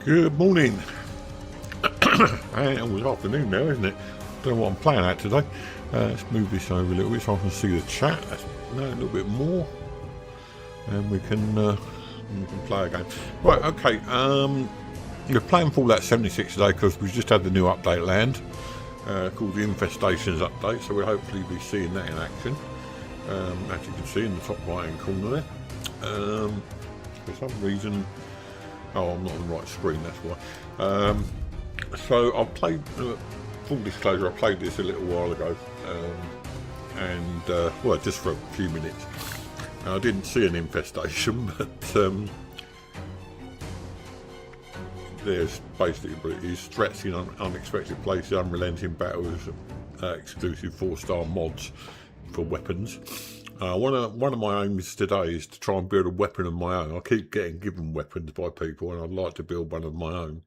Good morning. And it's afternoon now, isn't it? Don't know what I'm playing at today. Let's move this over a little bit so I can see the chat. A little bit more, and we can play a game. Right, okay. We're playing Fallout 76 today because we've just had the new update land called the Infestations update. So we'll hopefully be seeing that in action. As you can see in the top right hand corner there. For some reason. Oh, I'm not on the right screen, that's why. So I've played, full disclosure, I played this a little while ago, well, just for a few minutes. I didn't see an infestation, but there's basically these threats in unexpected places, unrelenting battles, exclusive 4-star mods for weapons. One of my aims today is to try and build a weapon of my own. I keep getting given weapons by people, and I'd like to build one of my own.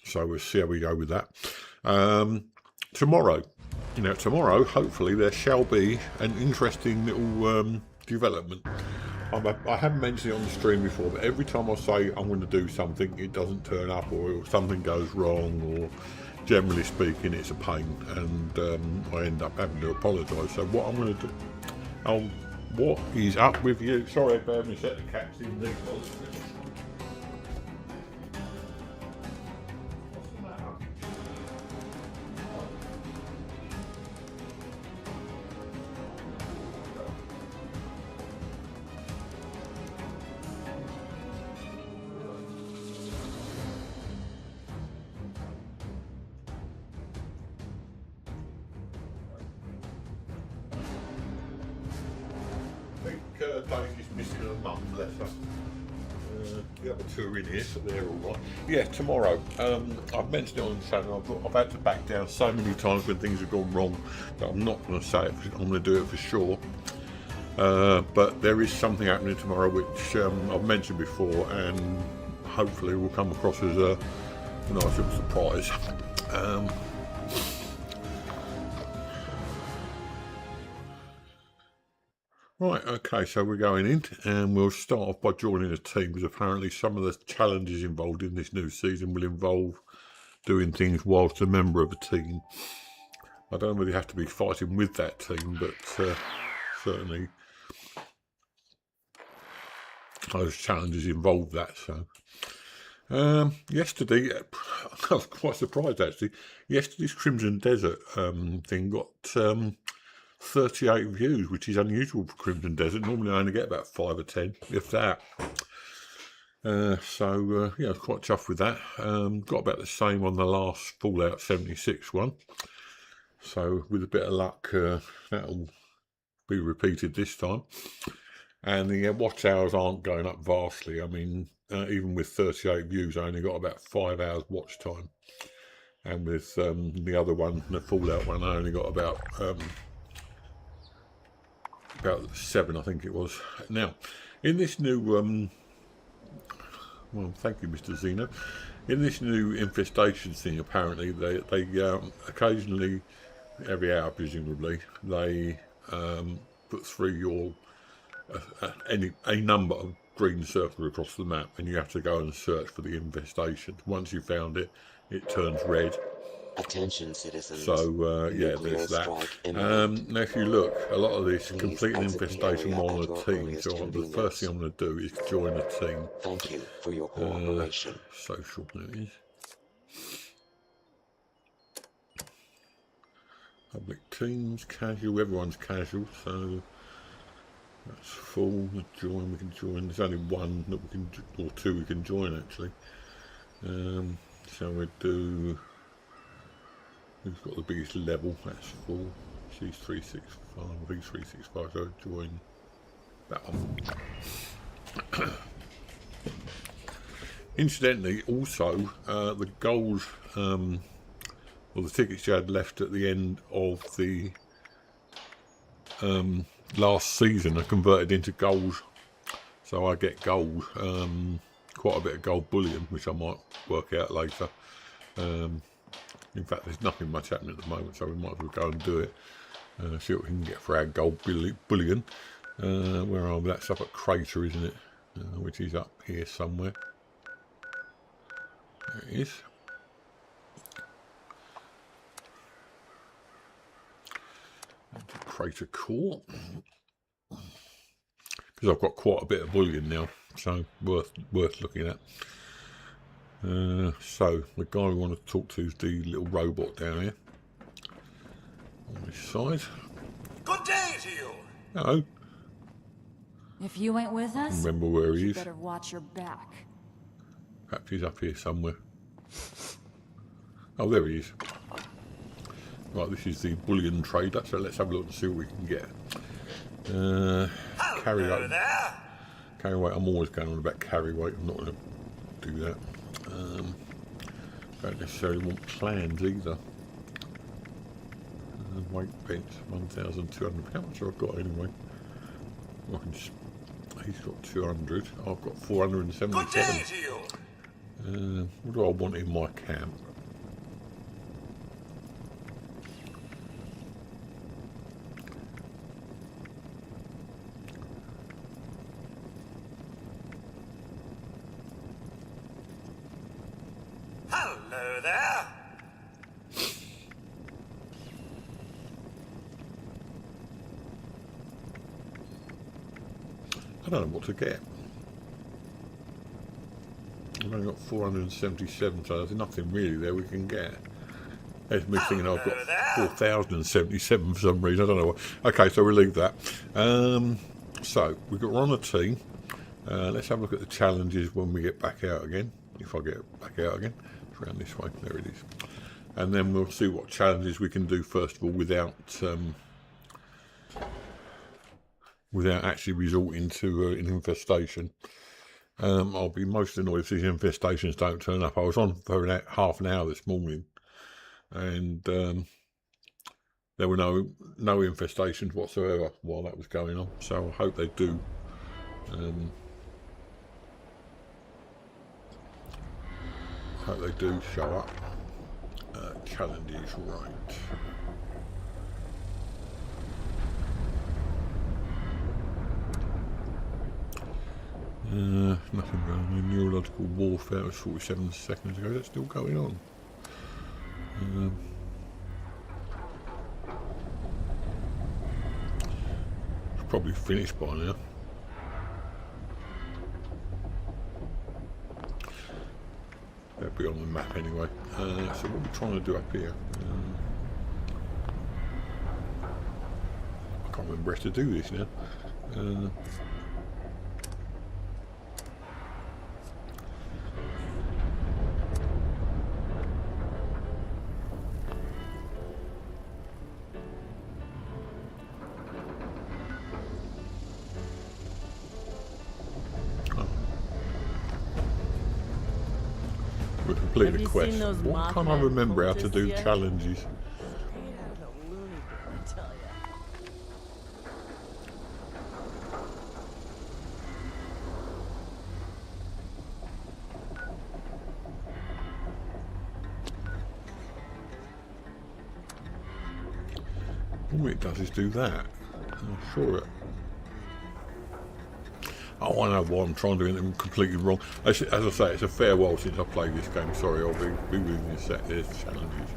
So we'll see how we go with that. Tomorrow, hopefully there shall be an interesting little development. I haven't mentioned it on the stream before, but every time I say I'm going to do something, it doesn't turn up, or something goes wrong, or generally speaking, it's a pain, and I end up having to apologise. So what I'm going to do. Oh, what is up with you? Sorry, bear me, set the cats in these ones. What's the matter? Daisy's missing her mum, bless her. The other two are in here, so they're all right. Yeah, tomorrow. I've mentioned it on the channel. I've had to back down so many times when things have gone wrong that I'm not going to say it. I'm going to do it for sure. But there is something happening tomorrow which I've mentioned before, and hopefully will come across as a nice little surprise. Right, okay, so we're going in, and we'll start off by joining a team, because apparently some of the challenges involved in this new season will involve doing things whilst a member of a team. I don't know whether you have to be fighting with that team, but certainly those challenges involve that. So yesterday, I was quite surprised actually. Yesterday's Crimson Desert thing got 38 views, which is unusual for Crimson Desert. Normally I only get about 5 or 10, if that. Yeah, I was quite chuffed with that. Got about the same on the last Fallout 76 one. So with a bit of luck, that'll be repeated this time. And the watch hours aren't going up vastly. I mean, even with 38 views, I only got about 5 hours watch time. And with the other one, the Fallout one, I only got about 7, I think it was. Now, in this new, well, thank you, Mr. Zeno. In this new infestation thing, apparently, they occasionally, every hour presumably, they put through your a number of green circles across the map, and you have to go and search for the infestation. Once you found it, it turns red. Attention, citizens. So yeah, there's that. Now, if you look, a lot of this complete an infestation while on a team. So the first thing I'm going to do is join a team. Thank you for your cooperation. Social, there is. Public teams, casual. Everyone's casual, so that's full. Join. We can join. There's only one that we can, or 2 we can join actually. So we do. Who's got the biggest level? That's full. She's 365. He's 365. So join that one. Incidentally, also the goals or the tickets you had left at the end of the last season are converted into gold. So I get gold, quite a bit of gold bullion, which I might work out later. In fact, there's nothing much happening at the moment, so we might as well go and do it. See what we can get for our gold bullion. Where are we? That's up at Crater, isn't it? Which is up here somewhere. There it is. Crater core. Because I've got quite a bit of bullion now, so worth looking at. So the guy we want to talk to is the little robot down here on this side. Good day to you. Hello. If you ain't with us, Remember where he you is? better watch your back. Perhaps he's up here somewhere. Oh, there he is. Right, this is the bullion trader, so let's have a look and see what we can get. Carry Hello weight. there. Carry weight. I'm always going on about carry weight. I'm not going to do that. Don't necessarily want plans either. Weight bench 1,200. How much have I got anyway? I can just, he's got 200. I've got Good 477. day to you. What do I want in my camp? Hello there. I don't know what to get. I've only got 477, so there's nothing really there we can get. There's me thinking I've got 4,077 for some reason. I don't know what. Okay, so we'll leave that. So we're on a team. Let's have a look at the challenges when we get back out again. If I get back out again, it's around this way. There it is. And then we'll see what challenges we can do first of all without actually resorting to an infestation. I'll be most annoyed if these infestations don't turn up. I was on for half an hour this morning, and there were no infestations whatsoever while that was going on. So I hope they do. Show up. Challenges, right. Nothing wrong with neurological warfare. It was 47 seconds ago. That's still going on. It's probably finished by now. That'll be on the map anyway. So what are we trying to do up here? I can't remember where to do this now. We complete Have a you quest. seen those What can't I Mothman remember how to do cultists yet? challenges? Straight out of the loony bin, I tell ya. All it does is do that. I'm sure it. Oh, I know what I'm trying to do, and I'm completely wrong. As I say, it's a fair while since I played this game. Sorry, I'll be with you in a sec. There's challenges.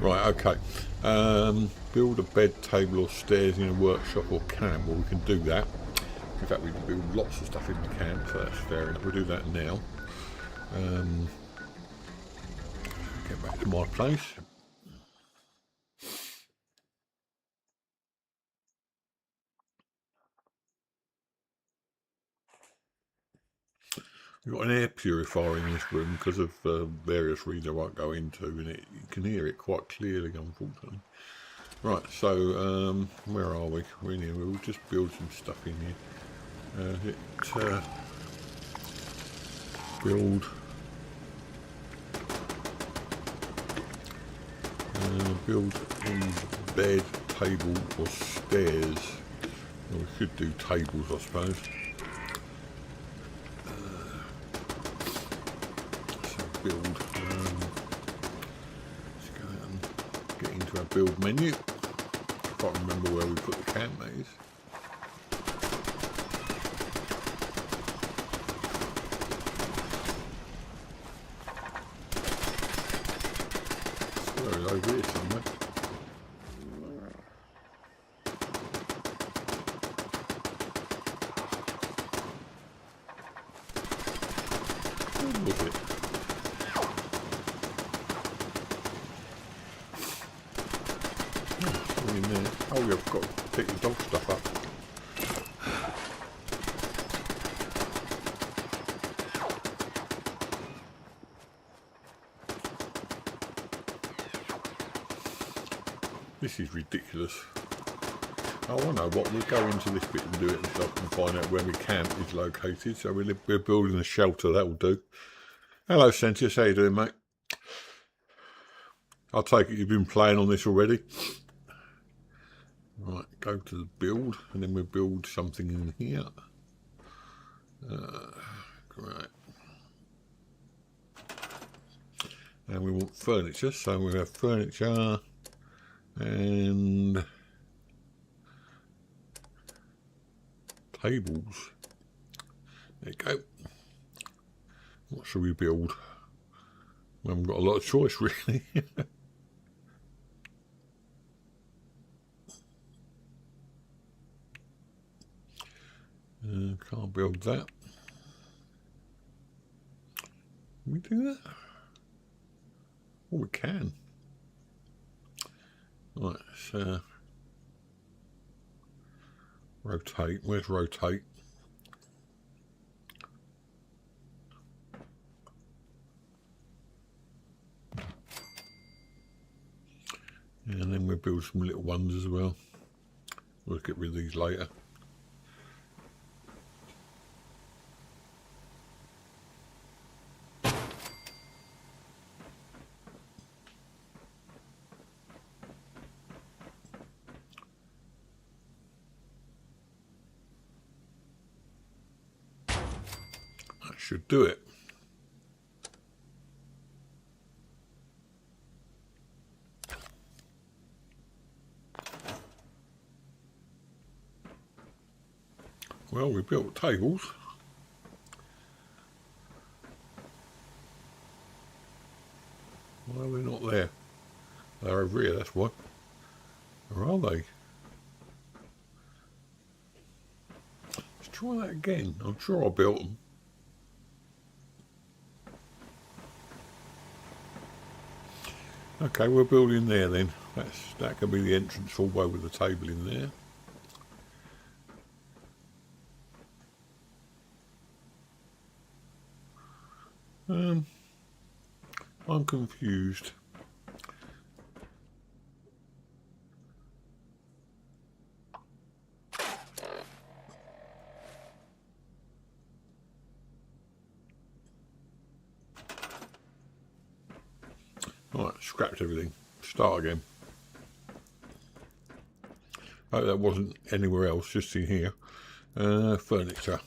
Right, okay. Build a bed, table, or stairs in a workshop or camp. Well, we can do that. In fact, we can build lots of stuff in the camp, so that's fair enough. We'll do that now. Get back to my place. We've got an air purifier in this room because of various reasons I won't go into, and you can hear it quite clearly, unfortunately. Right, so where are we? We're in here. We'll just build some stuff in here. Build a bed, table, or stairs. Well, we could do tables, I suppose. Build. Let's go and get into our build menu. Can't remember where we put the camp, that is. Sure, it's over here somewhere. Where was it? Oh, something in there. Oh, yeah, I've got to pick the dog stuff up. This is ridiculous. Oh, I know what, we'll go into this bit and do it and stuff and find out where my camp is located. So we're building a shelter, that'll do. Hello, Sentius, how you doing, mate? I'll take it you've been playing on this already. Right, go to the build, and then we'll build something in here. Great. And we want furniture, so we have furniture and tables. There you go. What should we build? We haven't got a lot of choice, really. Can't build that. Can we do that? Oh, we can. Right, so rotate. Where's rotate? And then we'll build some little ones as well. We'll get rid of these later. That should do it. Well, we built tables. Why are they not there? They're over here, that's why. Or are they? Let's try that again. I'm sure I built them. Okay, we're building there then. That can be the entrance hallway with the table in there. I'm confused. Right, scrapped everything. Start again. Oh, that wasn't anywhere else, just in here. Furniture.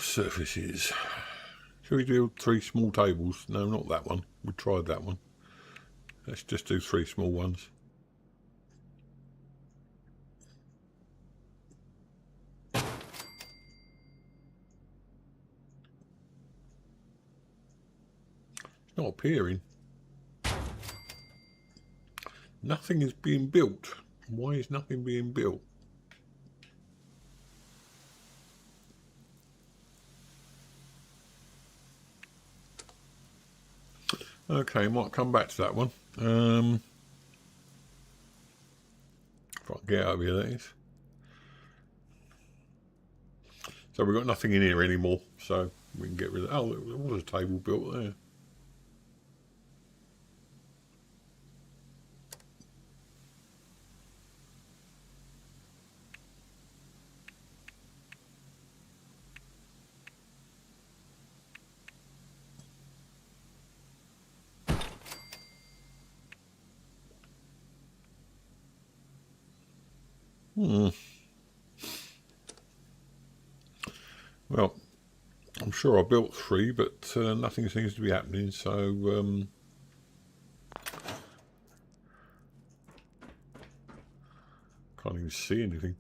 Surfaces. Shall we do 3 small tables? No, not that one. We tried that one. Let's just do 3 small ones. It's not appearing. Nothing is being built. Why is nothing being built? Okay, might come back to that one. If I can get over here, that is. So we've got nothing in here anymore, so we can get rid of. Oh, there was a table built there. Well, I'm sure I built 3, but nothing seems to be happening, so can't even see anything.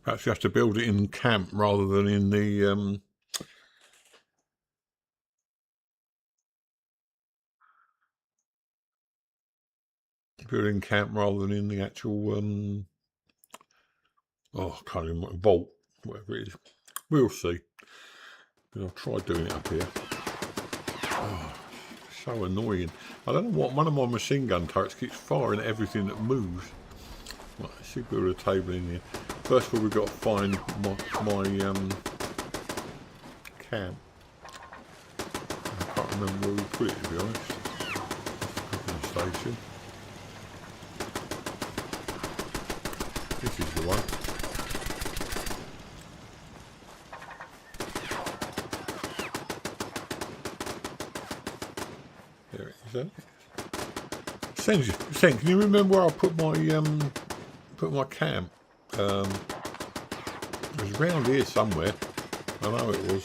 Perhaps you have to build it in camp rather than in the building camp rather than in the actual oh, I can't remember, vault, whatever it is. We'll see. I'll try doing it up here. Oh, so annoying. I don't know what, one of my machine gun turrets keeps firing at everything that moves. Right, let's see, build a table in here. First of all, we've got to find my camp. I can't remember where we put it, to be honest. Cooking station. This is the one. There it is, isn't it? Sen, can you remember where I put my camp? It was around here somewhere. I know it was.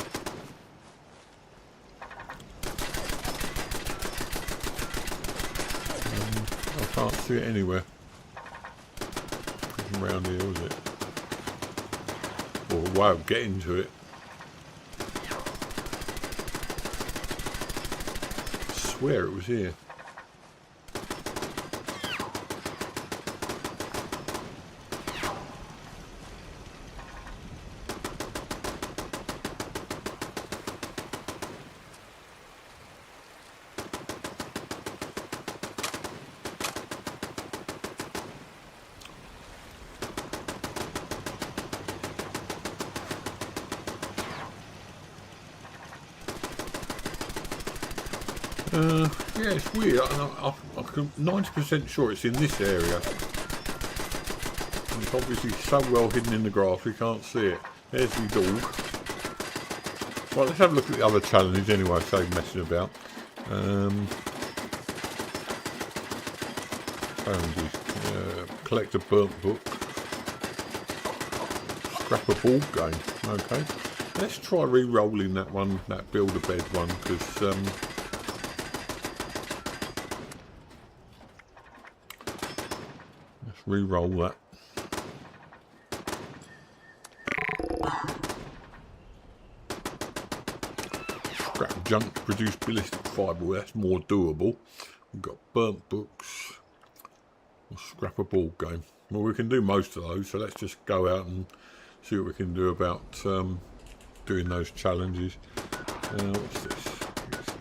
I can't see it anywhere. It wasn't around here, was it? Or a way of getting to it. I swear it was here. Yeah, it's weird. I'm 90% sure it's in this area. And it's obviously so well hidden in the grass we can't see it. There's the dog. Right, let's have a look at the other challenge anyway, save messing about. Challenges. Collect a burnt book. Scrap a board game. Okay. Let's try re-rolling that one, that build a bed one, because re-roll that. Scrap junk to produce ballistic fibre. Well, that's more doable. We've got burnt books. We'll scrap a board game. Well, we can do most of those, so let's just go out and see what we can do about doing those challenges. What's this?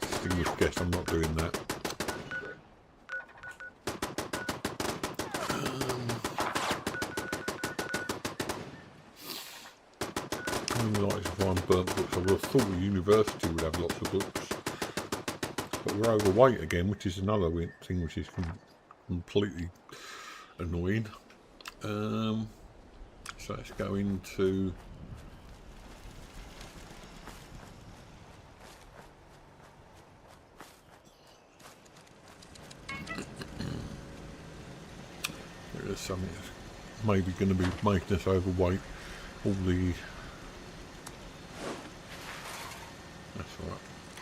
Distinguished guest. I'm not doing that. Like to find burnt books. I would have thought the university would have lots of books, but we're overweight again, which is another thing which is completely annoying. So let's go into there's something that's maybe going to be making us overweight. All the That's right.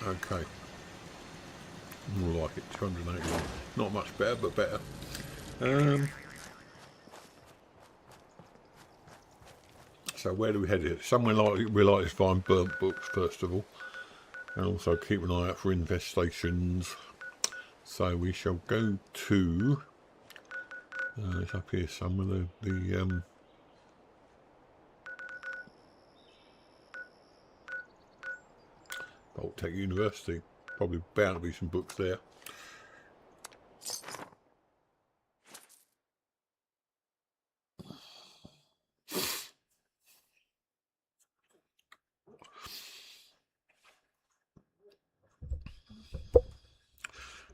Okay. More like it. 281. Not much better, but better. So where do we head here? Somewhere like we like to find burnt books first of all, and also keep an eye out for infestations. So we shall go to. It's up here somewhere. The Vault-Tec University. Probably bound to be some books there.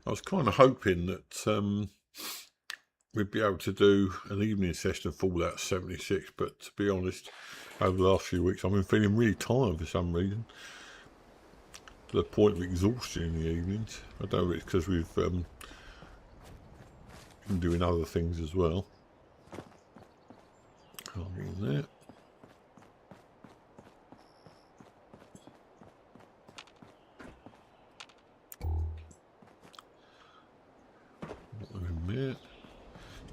I was kind of hoping that we'd be able to do an evening session of Fallout 76, but to be honest, over the last few weeks I've been feeling really tired for some reason. To the point of exhaustion in the evenings. I don't know if it's because we've been doing other things as well. Can't get in there. Not in there.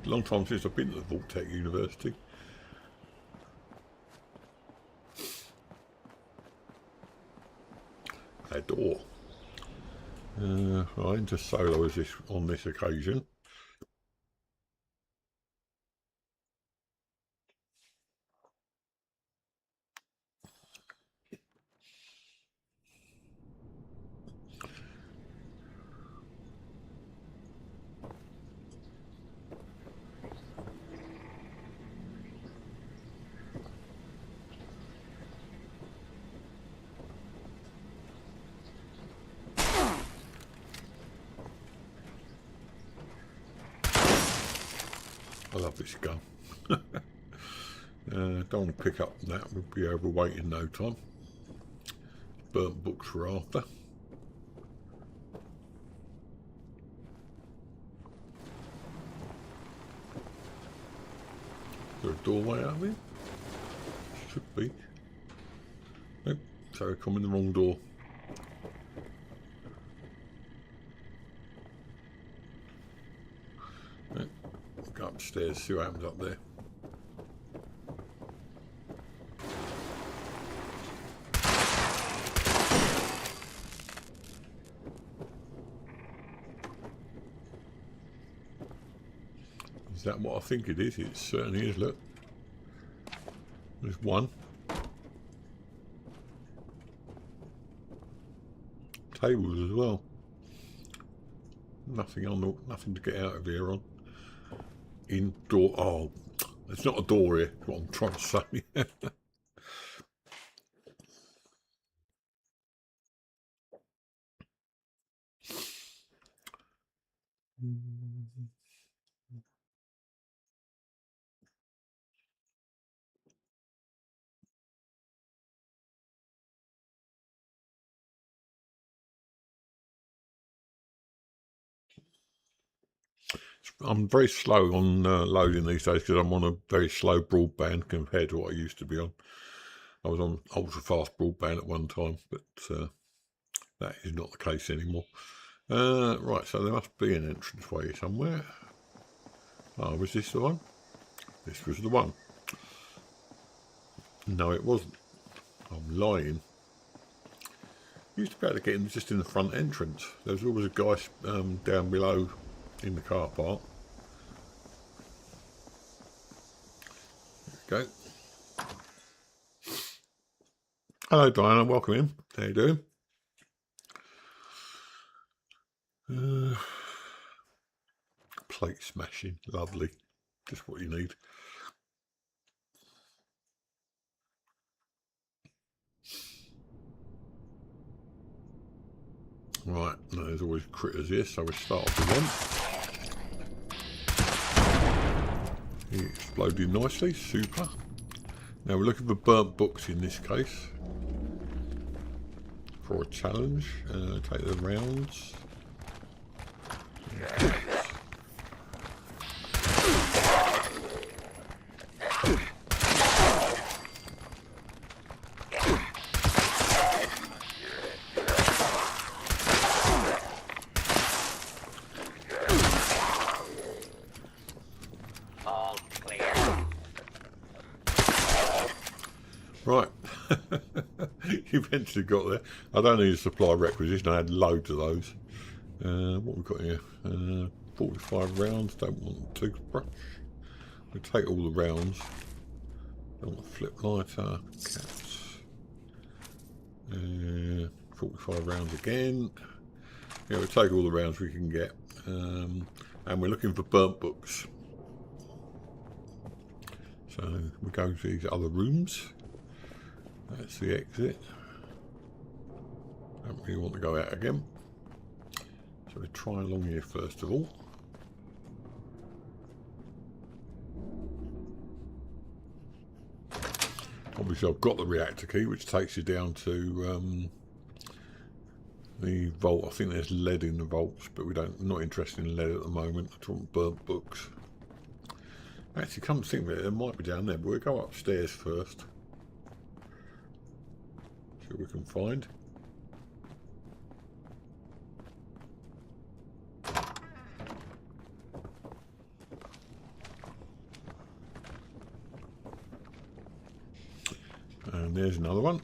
A long time since I've been to the Vault-Tec University. door. Right, into solo as this on this occasion. I love this gun. Don't want to pick up that, we'll be overweight in no time. Burnt books for after. Is there a doorway out there? Should be. Nope, so I come in the wrong door. Nope. Go upstairs, see what happens up there. Is that what I think it is? It certainly is, look. There's one. Tables as well. Nothing on the, nothing to get out of here on. Indoor. Oh, it's not a door here. What I'm trying to say. I'm very slow on loading these days because I'm on a very slow broadband compared to what I used to be on. I was on ultra fast broadband at one time, but that is not the case anymore. Right, so there must be an entranceway somewhere. Oh, was this the one? This was the one. No, it wasn't. I'm lying. Used to be able to get in just in the front entrance. There was always a guy down below in the car park. There we go. Hello Diana, welcome in. How you doing? Plate smashing, lovely. Just what you need. Right, no, there's always critters here, so we'll start off with one. He exploded nicely, super. Now we're looking for burnt books in this case. For a challenge, take the rounds. Right, eventually got there. I don't need a supply requisition, I had loads of those. What we've got here? 45 rounds, don't want a toothbrush. We'll take all the rounds. Don't want a flip lighter, caps. 45 rounds again. Yeah, we'll take all the rounds we can get. And we're looking for burnt books. So we go to these other rooms. That's the exit. Don't really want to go out again. So we try along here first of all. Obviously I've got the reactor key which takes you down to the vault. I think there's lead in the vaults, but we're not interested in lead at the moment. I want burnt books. Actually, come to think of it, there might be down there, but we'll go upstairs first. See what we can find. And there's another one.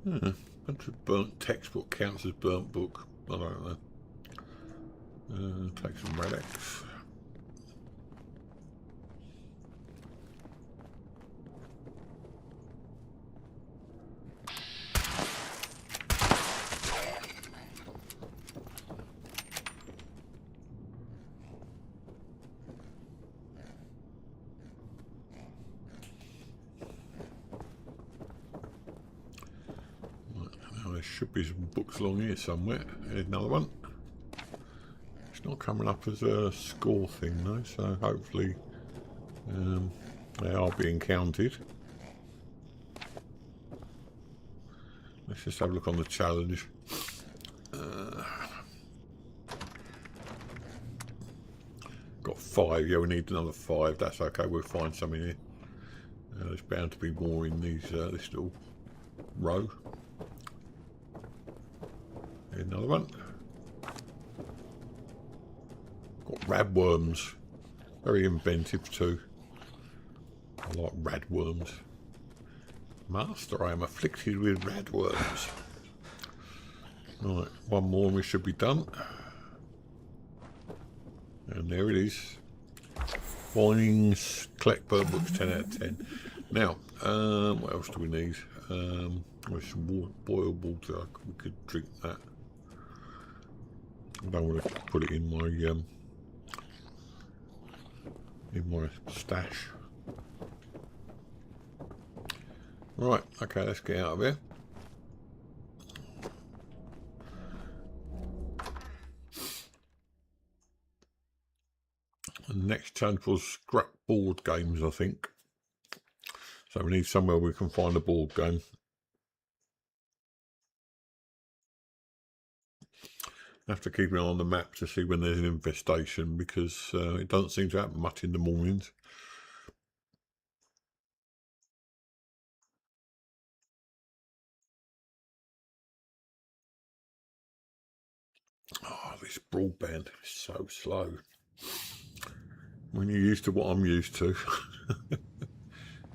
Bunch of burnt textbook counts as burnt book. I don't know. Take some relics. There should be some books along here somewhere. Here's another one. It's not coming up as a score thing though, so hopefully they are being counted. Let's just have a look on the challenge. Got 5. Yeah, we need another 5. That's okay. We'll find some in here. There's bound to be more in these this little row. Another one. Got radworms. Very inventive too. I like radworms. Master, I am afflicted with radworms. Right, one more and we should be done. And there it is. Findings, collect bird books, 10 out of 10. Now, what else do we need? There's some water, boiled water. We could drink that. I don't want to put it in my stash. Right, okay, let's get out of here. The next challenge was scrap board games, I think. So we need somewhere we can find a board game. I have to keep an eye on the map to see when there's an infestation, because it doesn't seem to happen much in the mornings. Oh, this broadband is so slow. When you're used to what I'm used to.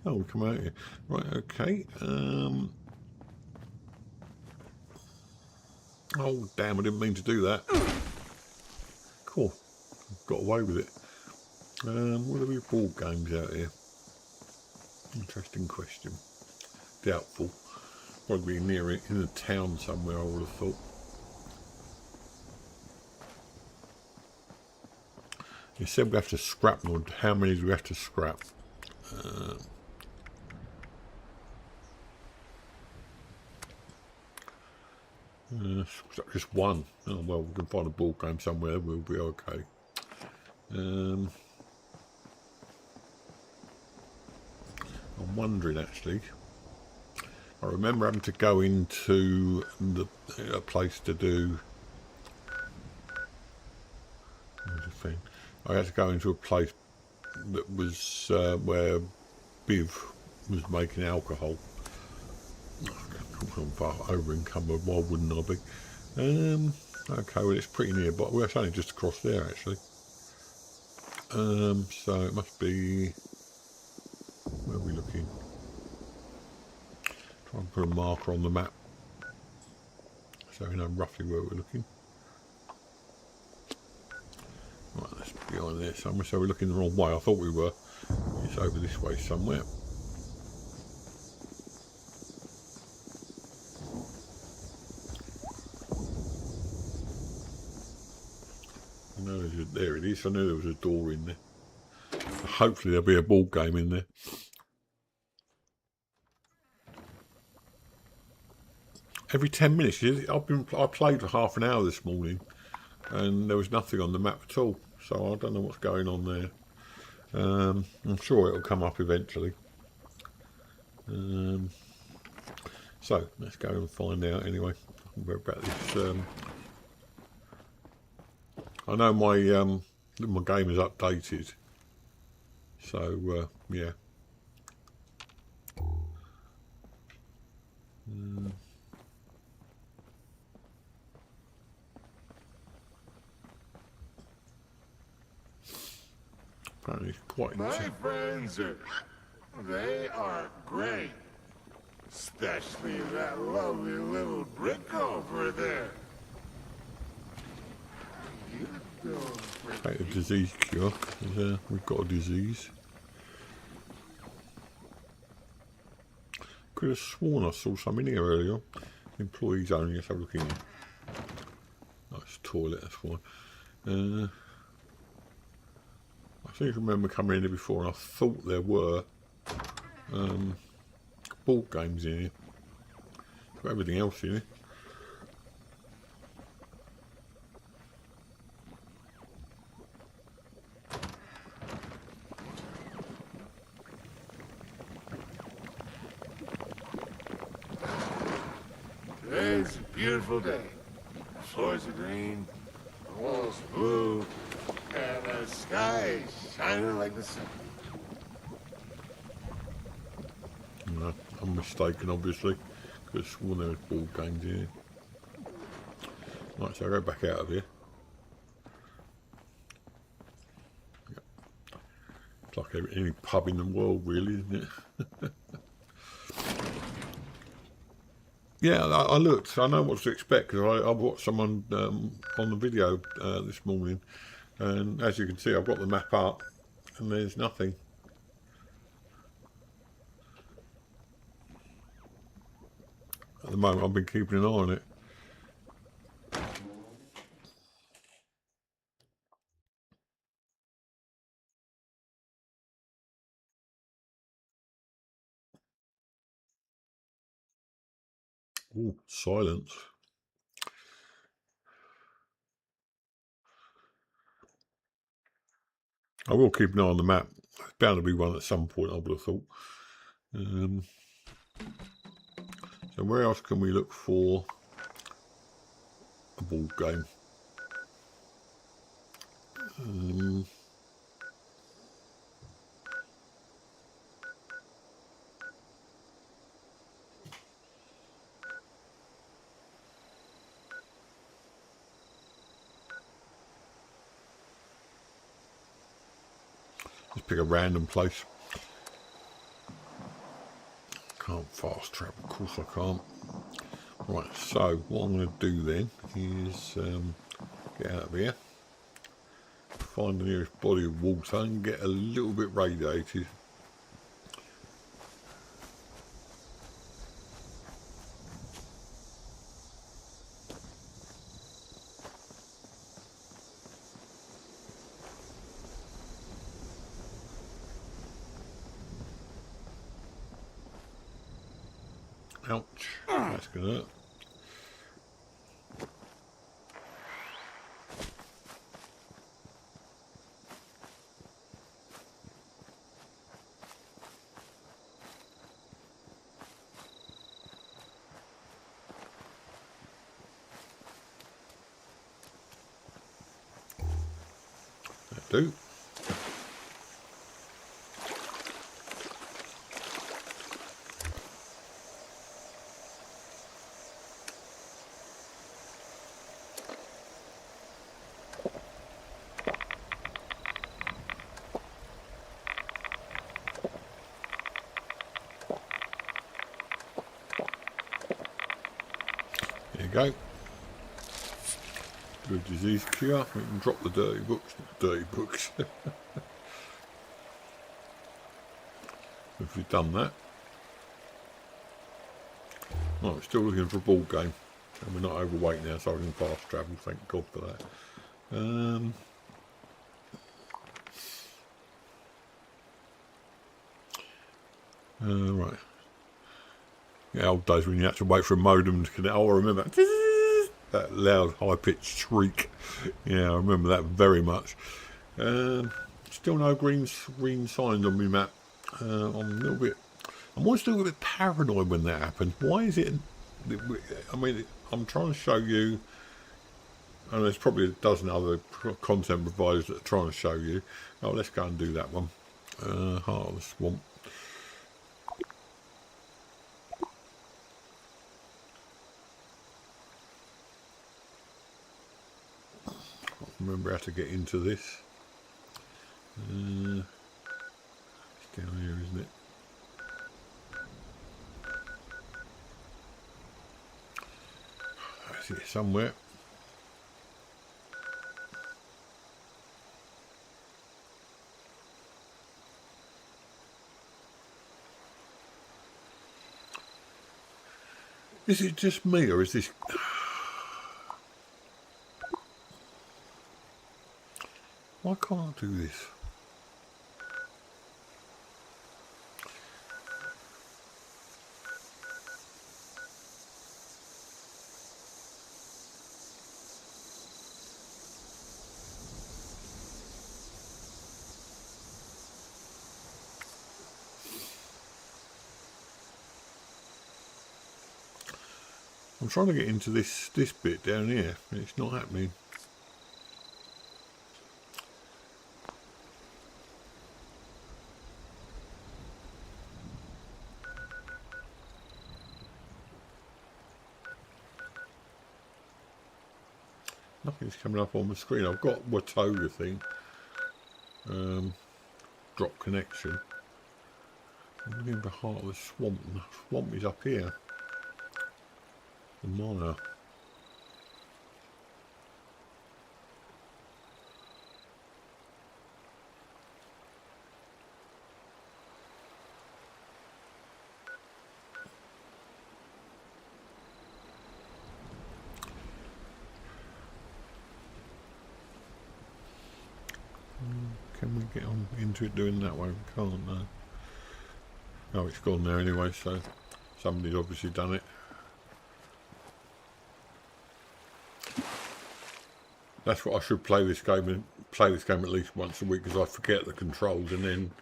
Oh, we come out here. Right, okay. Oh, damn, I didn't mean to do that. Cool. Got away with it. Will there be board games out here? Interesting question. Doubtful. Probably near it, in a town somewhere, I would have thought. You said we have to scrap wood. How many do we have to scrap? Just one. Oh well, we can find a ball game somewhere. We'll be okay. I'm wondering actually. I remember having to go into a place to do. Where's the thing? I had to go into a place that was where Biv was making alcohol. I'm far over encumbered, why wouldn't I be? Okay, well it's pretty near, but we're only just across there actually. So it must be, where are we looking? Try and put a marker on the map so we know roughly where we're looking. Right, that's behind there somewhere, so we're looking the wrong way. I thought we were. It's over this way somewhere. There it is. I knew there was a door in there. Hopefully there'll be a ball game in there. Every 10 minutes. I played for half an hour this morning, and there was nothing on the map at all. So I don't know what's going on there. I'm sure it'll come up eventually. So let's go and find out anyway. About this. I know my game is updated, so yeah. Apparently, it's quite My intense. friends they are great. Especially that lovely little brick over there. You're doing Take pretty. a disease cure, 'cause, we've got a disease. Could have sworn I saw some in here earlier. Employees only, let's have a look in here. Nice toilet, that's fine. I seem to remember coming in here before and I thought there were board games in here. Got everything else in here. Today's a beautiful day. The floors are green, the walls are blue, and the sky is shining like the sun. No, I'm mistaken, obviously. Could have sworn there was board games in here. Right, so I'll go back out of here. Yep. It's like any pub in the world, really, isn't it? Yeah, I looked. I know what to expect because I watched someone on the video this morning, and as you can see, I've got the map up, and there's nothing. At the moment, I've been keeping an eye on it. Ooh, silence. I will keep an eye on the map. There's bound to be one at some point, I would have thought. So where else can we look for a board game? Let's pick a random place. Can't fast travel, of course I can't. Right, so what I'm going to do then is get out of here, find the nearest body of water and get a little bit radiated. Ouch, that's going to hurt. That'll do. There you go. Good disease cure. We can drop the dirty books. Dirty books. If we've done that. Right, we're still looking for a ball game. And we're not overweight now, so I can fast travel. Thank God for that. Right. Yeah, old days when you had to wait for a modem to connect. Oh, I remember that loud, high-pitched shriek. Yeah, I remember that very much. Still no green signs on my map. I'm a little bit. I'm always a little bit paranoid when that happens. Why is it? I mean, I'm trying to show you, and there's probably a dozen other content providers that are trying to show you. Oh, let's go and do that one. Heart of the Swamp. Remember how to get into this. It's down here, isn't it? somewhere. Is it just me, or is this... Why can't I do this? I'm trying to get into this bit down here, and it's not happening. Nothing's coming up on the screen. I've got Watoga thing. Drop connection. I'm in the heart of the swamp. The swamp is up here. The mire. Can we get on into it doing that way? We can't, no. Oh, it's gone there anyway, so somebody's obviously done it. That's what I should play this game at least once a week, because I forget the controls and then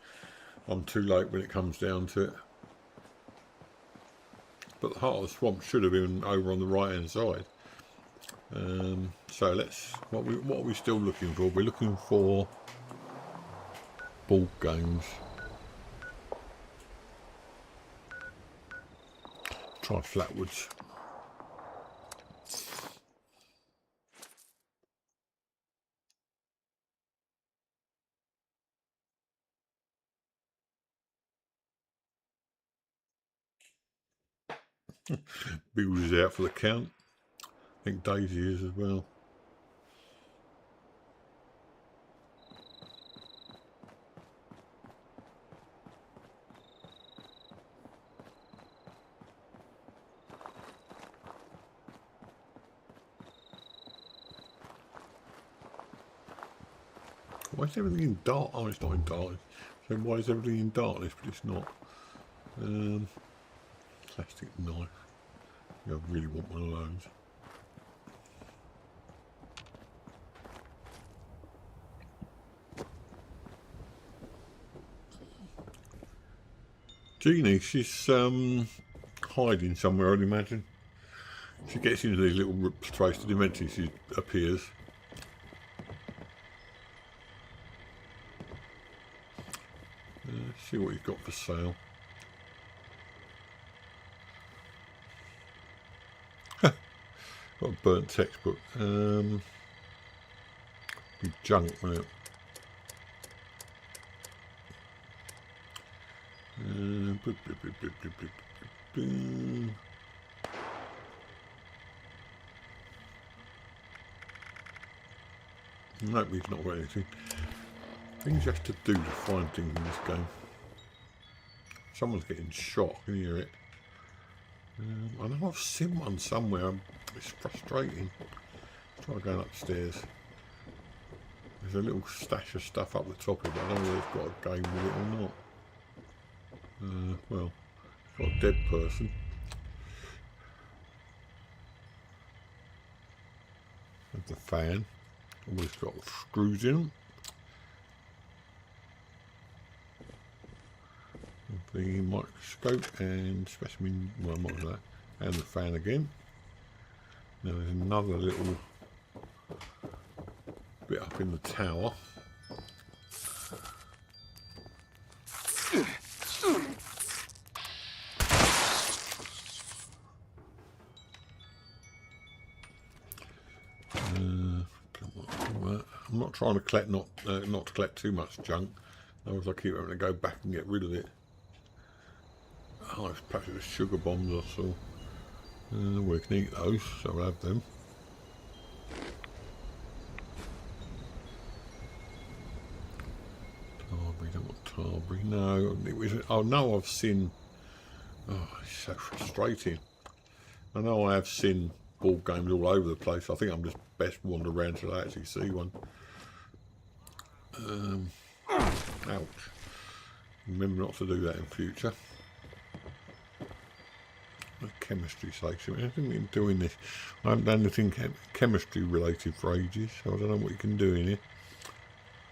I'm too late when it comes down to it. But the heart of the swamp should have been over on the right hand side. So let's. What are we still looking for? We're looking for board games. Try Flatwoods. Bill's out for the count. I think Daisy is as well. Why is everything in dark? Oh, it's not in dark. So why is everything in darkness, but it's not? Plastic knife. I really want one of those. Jeannie, she's hiding somewhere, I'd imagine. She gets into these little traced dimensions, she appears. See what he's got for sale. Got a burnt textbook. Be junk, won't it? Nope, he's not got anything. Things you have to do to find things in this game. Someone's getting shot, I can hear it. I know I've seen one somewhere. It's frustrating. Try going upstairs. There's a little stash of stuff up the top of it. I don't know whether it's got a game with it or not. Well, it's got a dead person. There's the fan. Always got screws in them. The microscope and specimen, well, what was that? And the fan again. Now there's another little bit up in the tower. I'm not trying to collect, not to collect too much junk. Otherwise I keep having to go back and get rid of it. Oh, perhaps it was sugar bombs I saw. We can eat those, so I'll have them. Library. No, it was. Oh no, I've seen. Oh, it's so frustrating. I know I have seen board games all over the place. I think I'm just best wander around till I actually see one. Ouch. Remember not to do that in future. Chemistry section. I haven't been doing this. I haven't done anything chemistry related for ages, so I don't know what you can do in here.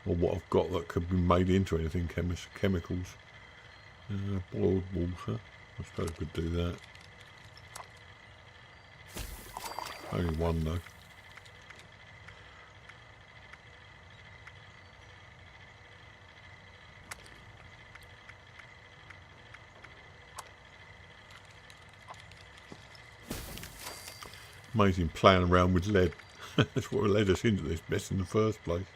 Or what I've got that could be made into anything chemicals. Boiled water. I suppose I could do that. Only one though. Amazing playing around with lead. That's what led us into this mess in the first place.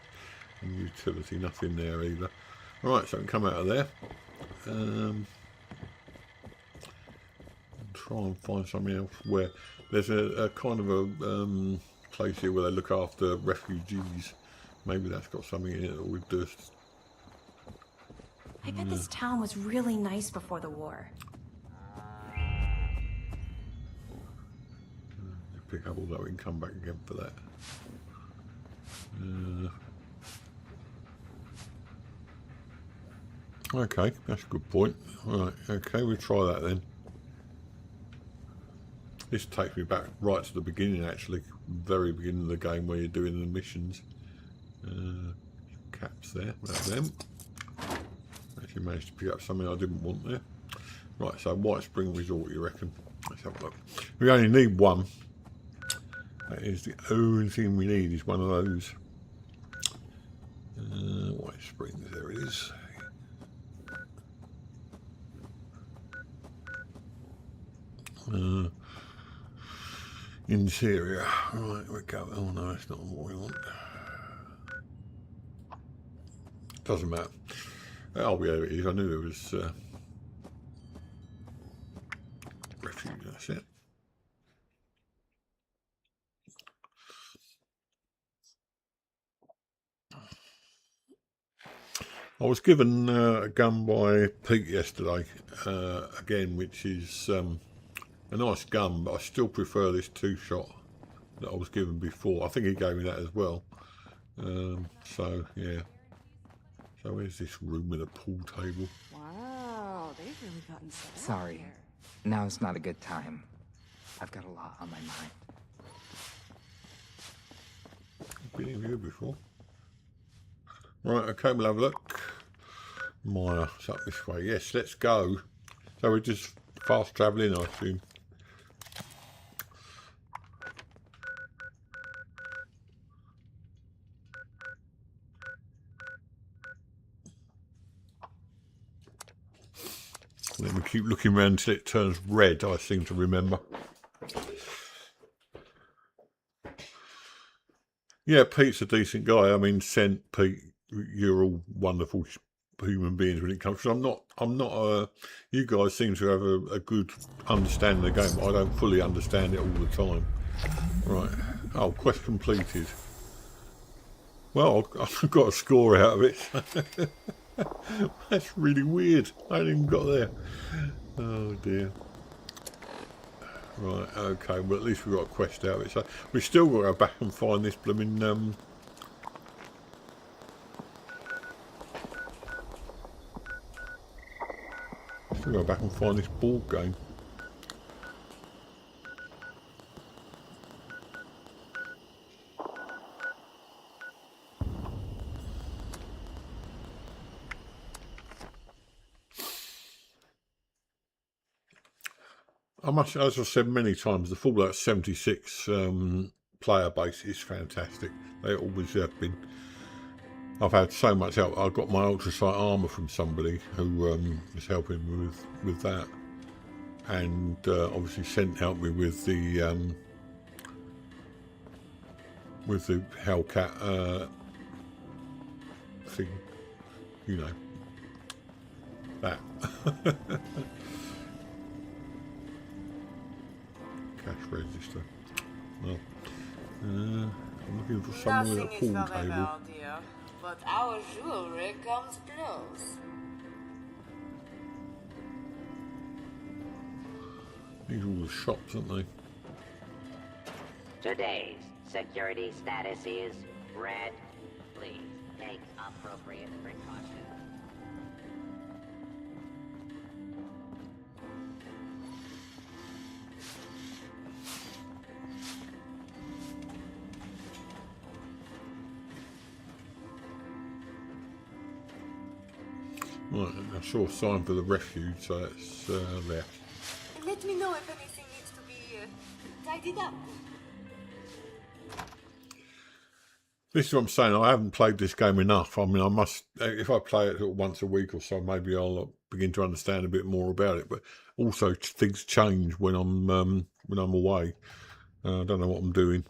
And utility, nothing there either. Right, so I can come out of there. Try and find something else where there's a kind of a place here where they look after refugees. Maybe that's got something in it that would just. I bet this town was really nice before the war. Pick up all that, we can come back again for that. Okay, that's a good point. Right, okay, we'll try that then. This takes me back right to the beginning, actually, very beginning of the game where you're doing the missions. Caps there, about them. Actually managed to pick up something I didn't want there. Right, so White Spring Resort, you reckon? Let's have a look. We only need one. That is the only thing we need, is one of those. White Springs, there it is. Interior. Right, we go. Oh no, that's not what we want. Doesn't matter. Oh yeah, it is. I knew there was refuge, that's it. I was given a gun by Pete yesterday, again, which is a nice gun, but I still prefer this 2-shot that I was given before. I think he gave me that as well. So, yeah. So where's this room with a pool table? Wow, they've really gotten set up Sorry, here. now's not a good time. I've got a lot on my mind. I've been in here before. Right, okay, we'll have a look. Maya, it's up this way. Yes, let's go. So we're just fast travelling, I assume. Let me keep looking around until it turns red, I seem to remember. Yeah, Pete's a decent guy. I mean, Pete, you're all wonderful human beings when it comes to. I'm not. You guys seem to have a good understanding of the game. I don't fully understand it all the time. Right. Oh, quest completed. Well, I've got a score out of it. That's really weird. I haven't even got there. Oh dear. Right, okay, well at least we've got a quest out of it. So we've still got to go back and find this blooming still go back and find this board game. I must, as I've said many times, the Fallout 76 player base is fantastic. They always have been. I've had so much help. I got my ultrasight armour from somebody who was helping me with that, and obviously helped me with the Hellcat thing, you know, that. Cash register. Well, I'm looking for someone with a pool table. dear, but our jewelry comes close. These are all the shops, aren't they? Today's security status is red. Please take appropriate precautions. Right, I saw a sign for the refuge, so it's there. Let me know if anything needs to be tidied up. This is what I'm saying. I haven't played this game enough. I mean, I must. If I play it once a week or so, maybe I'll begin to understand a bit more about it. But also, things change when I'm away. I don't know what I'm doing.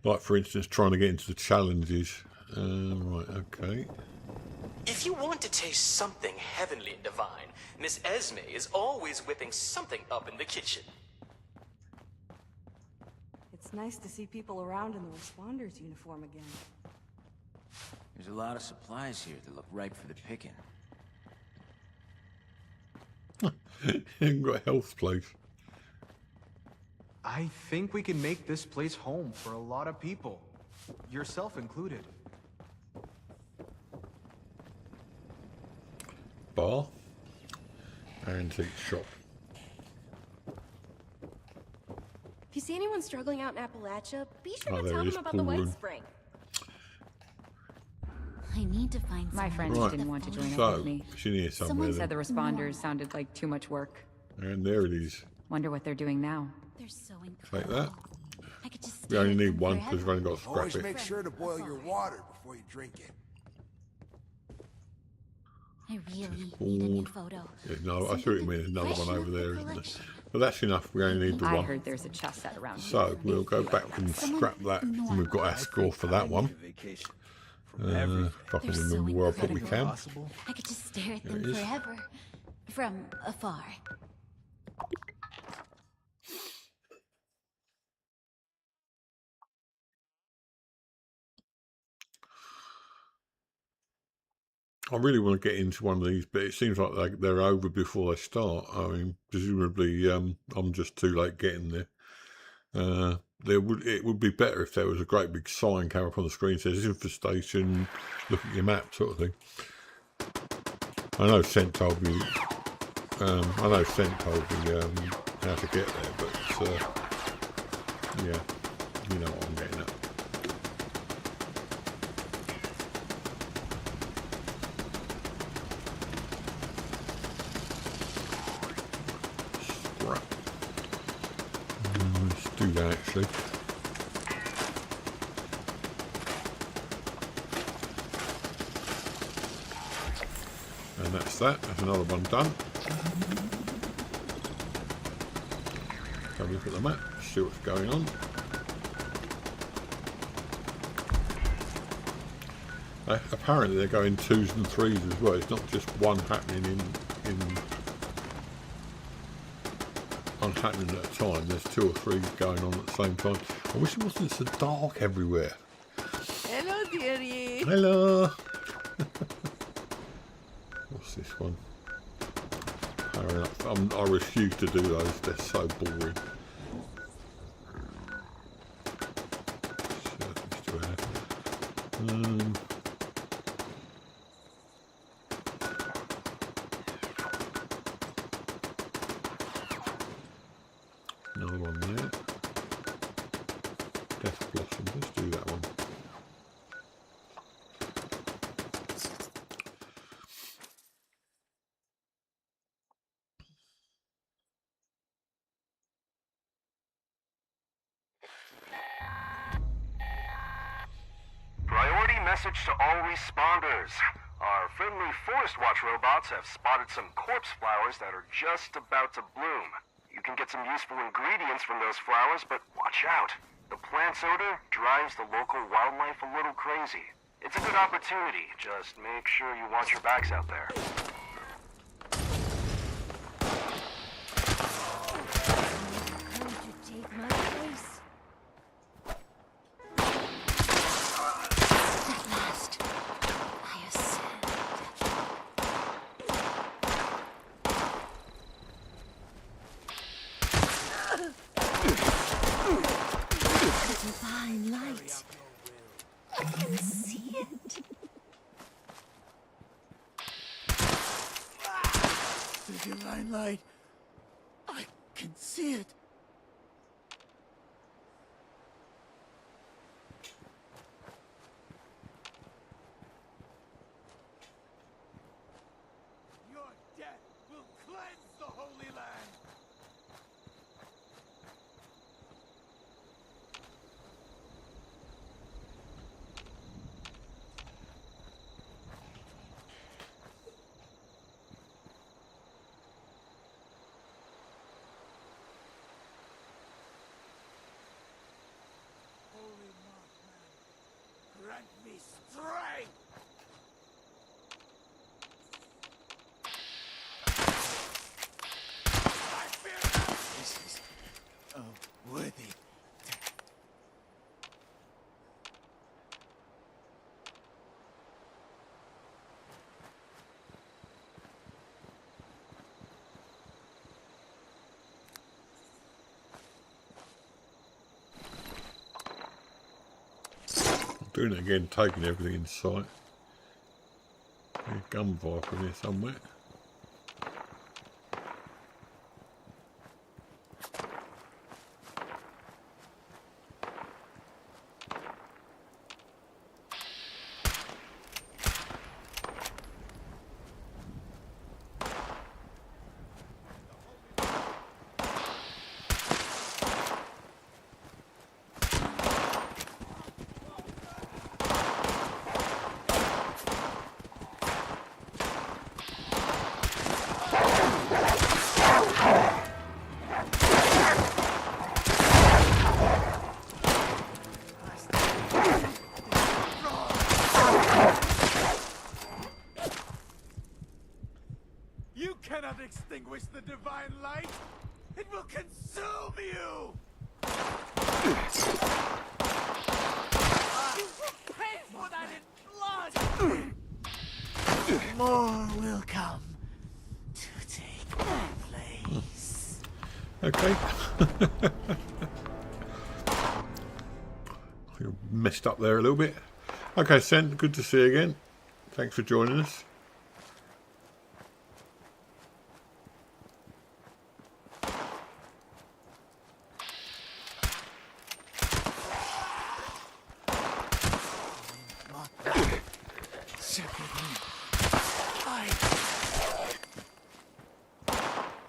Like, for instance, trying to get into the challenges. Right. Okay. If you want to taste something heavenly and divine, Miss Esme is always whipping something up in the kitchen. It's nice to see people around in the responders uniform again. There's a lot of supplies here that look ripe for the picking. Ain't got a health place. I think we can make this place home for a lot of people, yourself included. Bar. Antique shop. If you see anyone struggling out in Appalachia, be sure Oh, to there tell it is, them about the pool White room. Spring. I need to find My someone friends Right. didn't want to join up So, with me. it's in here somewhere. Someone Said Then. the responders sounded like too much work. And there it is. Wonder what they're doing now. They're so Take incredible. that. I could just We stare only at need them one forever. because we've only got to Always scrap it. make sure to boil your water before you drink it. I really need a new photo. Yeah, no, I thought it means another one over there, isn't it? But that's enough. We only need the I one. heard there's a chest set around here. So we'll go back and scrap that, and we've got our score for that one. Vacation. If I can They're so remember where I put my incredible. cam. I could just stare at There them it is. forever. From afar. I really want to get into one of these, but it seems like they're over before they start. I mean, presumably, I'm just too late getting there. It would be better if there was a great big sign came up on the screen that says infestation, look at your map, sort of thing. I know Sent told me how to get there, but yeah, you know what I'm getting at. Scrap. Let's do that actually. And that's that. There's another one done. Have a look at the map, see what's going on. Apparently they're going 2s and 3s as well. It's not just one happening happening at a time. There's 2 or 3 going on at the same time. I wish it wasn't so dark everywhere. Hello, dearie. Hello. What's this one? Powering up. I refuse to do those. They're so boring. Another one there. Death Blossom. Let's do that one. Priority message to all responders. Our friendly Forest Watch robots have spotted some corpse flowers that are just about to bloom. You can get some useful ingredients from those flowers, but watch out. The plant's odor drives the local wildlife a little crazy. It's a good opportunity. Just make sure you watch your backs out there. Could you take my place? At last, I ascend. can see it. The divine light. I can see it. Your death will cleanse the Holy Land. Holy Mothman, grant me strength! I fear not! This is a worthy death. Doing it again, taking everything in sight. A gun viper in here somewhere. You cannot extinguish the divine light! It will consume you! Pay for that in blood! More will come to take my place. Okay. You're messed up there a little bit. Okay, Sen, good to see you again. Thanks for joining us.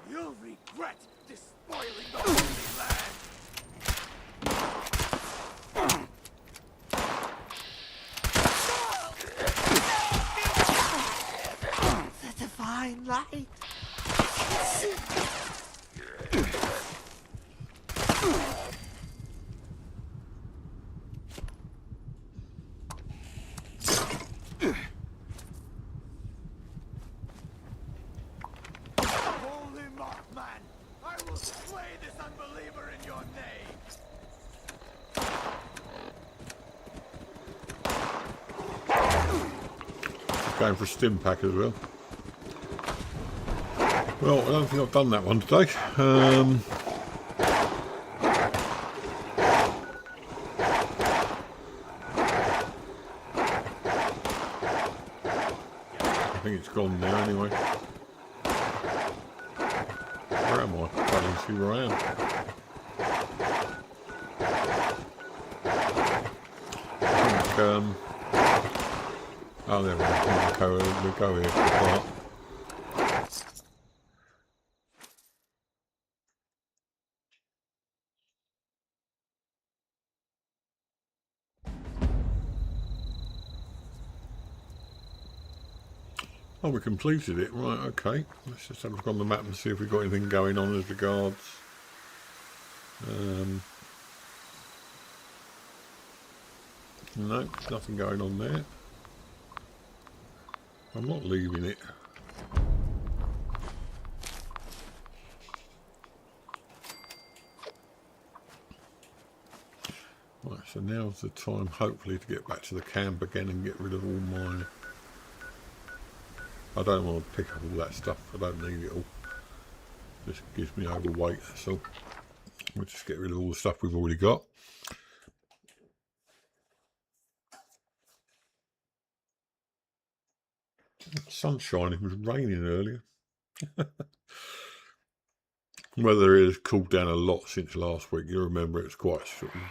You'll regret despoiling the Holy Land! The divine light! Holy Mothman! I will slay this unbeliever in your name! Going for a stim pack as well. Well, I don't think I've done that one today. I think it's gone now anyway. Where am I? I can't even see where I am. I think, oh, there we go. We'll go here for a part. Oh, we completed it. Right, okay. Let's just have a look on the map and see if we've got anything going on as regards. No, nothing going on there. I'm not leaving it. Right, so now's the time, hopefully, to get back to the camp again and get rid of all my... I don't want to pick up all that stuff. I don't need it all. Just gives me overweight, that's all. We'll just get rid of all the stuff we've already got. Sun's shining. It was raining earlier. Weather has cooled down a lot since last week. You remember it was quite sort of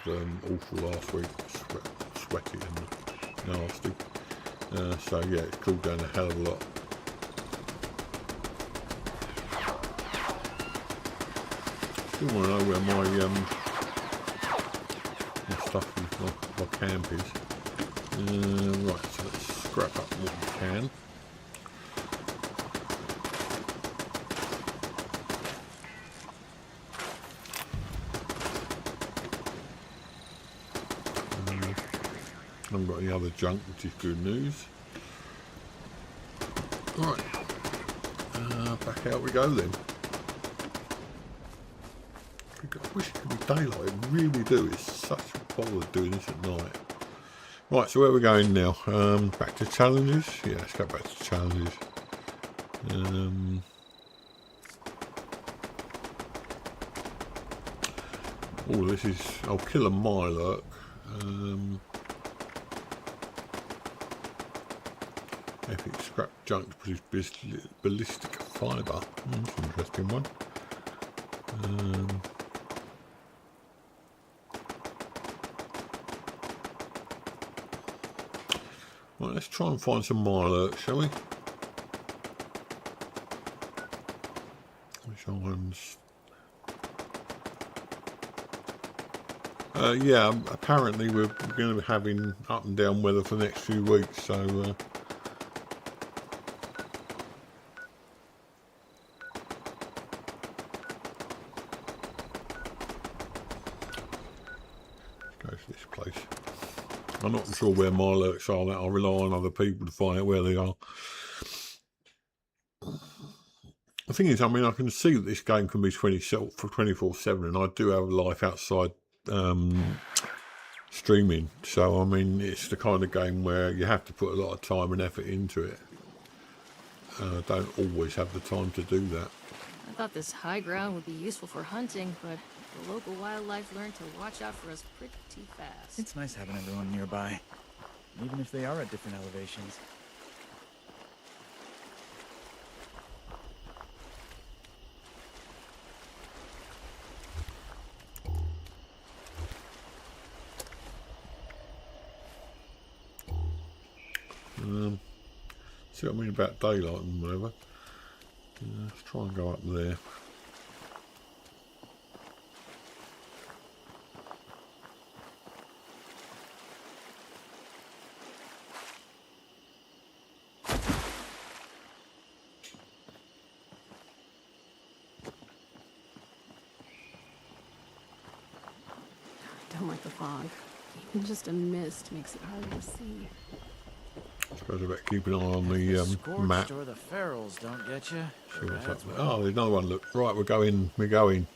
awful last week, sweaty and nasty. So yeah, it's cooled down a hell of a lot. Still want to know where my stuff is, my camp is. Right, so let's scrap up what we can. I haven't got any other junk, which is good news. Right, back out we go then. I wish it could be daylight, I really do. It's such a bother doing this at night. Right, so where are we going now? Back to challenges? Yeah, let's go back to challenges. Oh, this is... I'll kill a Mirelurk. Epic scrap junk to produce ballistic fibre. That's an interesting one. Right, let's try and find some Mirelurk, shall we? Which ones? Yeah, apparently we're going to be having up and down weather for the next few weeks, so let's go to this place. I'm not sure where Mirelurks are. That I'll rely on other people to find out where they are. The thing is, I mean, I can see that this game can be 24/7, and I do have a life outside streaming. So, I mean, it's the kind of game where you have to put a lot of time and effort into it. I don't always have the time to do that. I thought this high ground would be useful for hunting, but the local wildlife learned to watch out for us pretty fast. It's nice having everyone nearby, even if they are at different elevations. See what I mean about daylight and whatever. Let's try and go up there. I don't like the fog. Even just a mist makes it harder to see. I suppose I better keep an eye on the map. Or the ferals don't get you. See what's up there. Oh, there's another one. Look, right, we're going. We're going.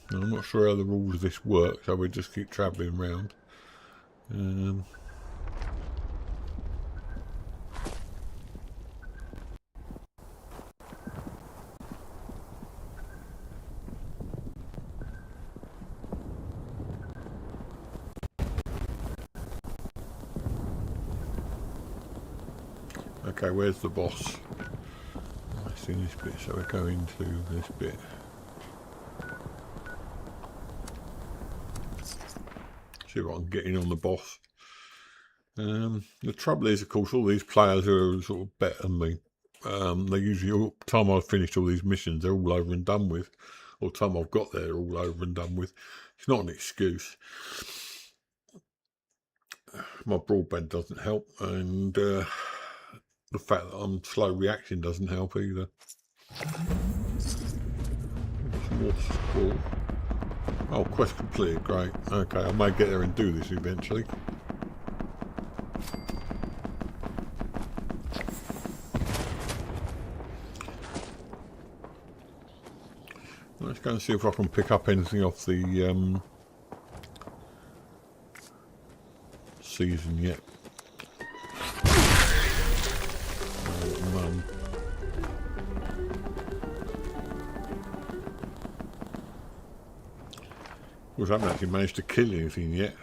I'm not sure how the rules of this work, so we just keep travelling around. Okay, where's the boss? I've seen this bit, so we're going to this bit. See what I'm getting on the boss. The trouble is, of course, all these players are sort of better than me. They usually, all the time I've finished all these missions, they're all over and done with. Or the time I've got there, they're all over and done with. It's not an excuse. My broadband doesn't help, and the fact that I'm slow reacting doesn't help either. Oh, quest completed, great. Okay, I may get there and do this eventually. go and see if I can pick up anything off the season yet. Oh, Mum. Of course, I haven't actually managed to kill anything yet.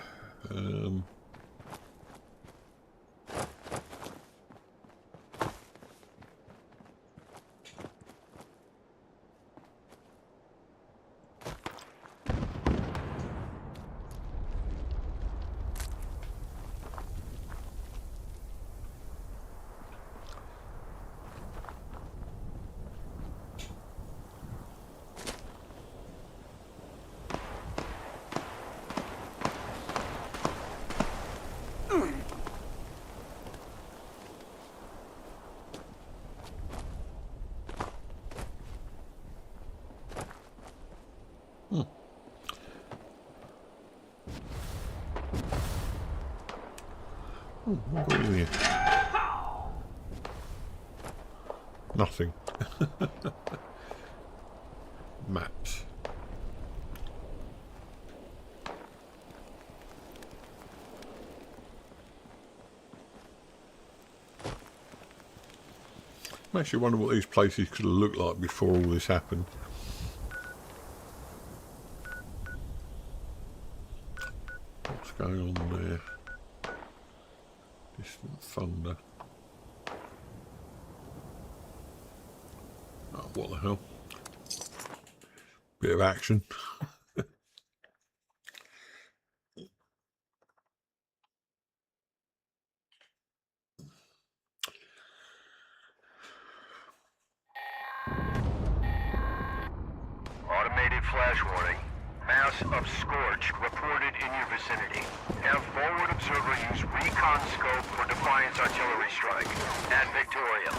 Oh, what have we got in here? Nothing. Maps. I actually wonder what these places could have looked like before all this happened. What's going on there? Distant thunder. Oh, what the hell? Bit of action. Automated flash warning. Mass of scorch reported in your vicinity. Have forward observer use recon scope for Defiance artillery strike. At Victoria.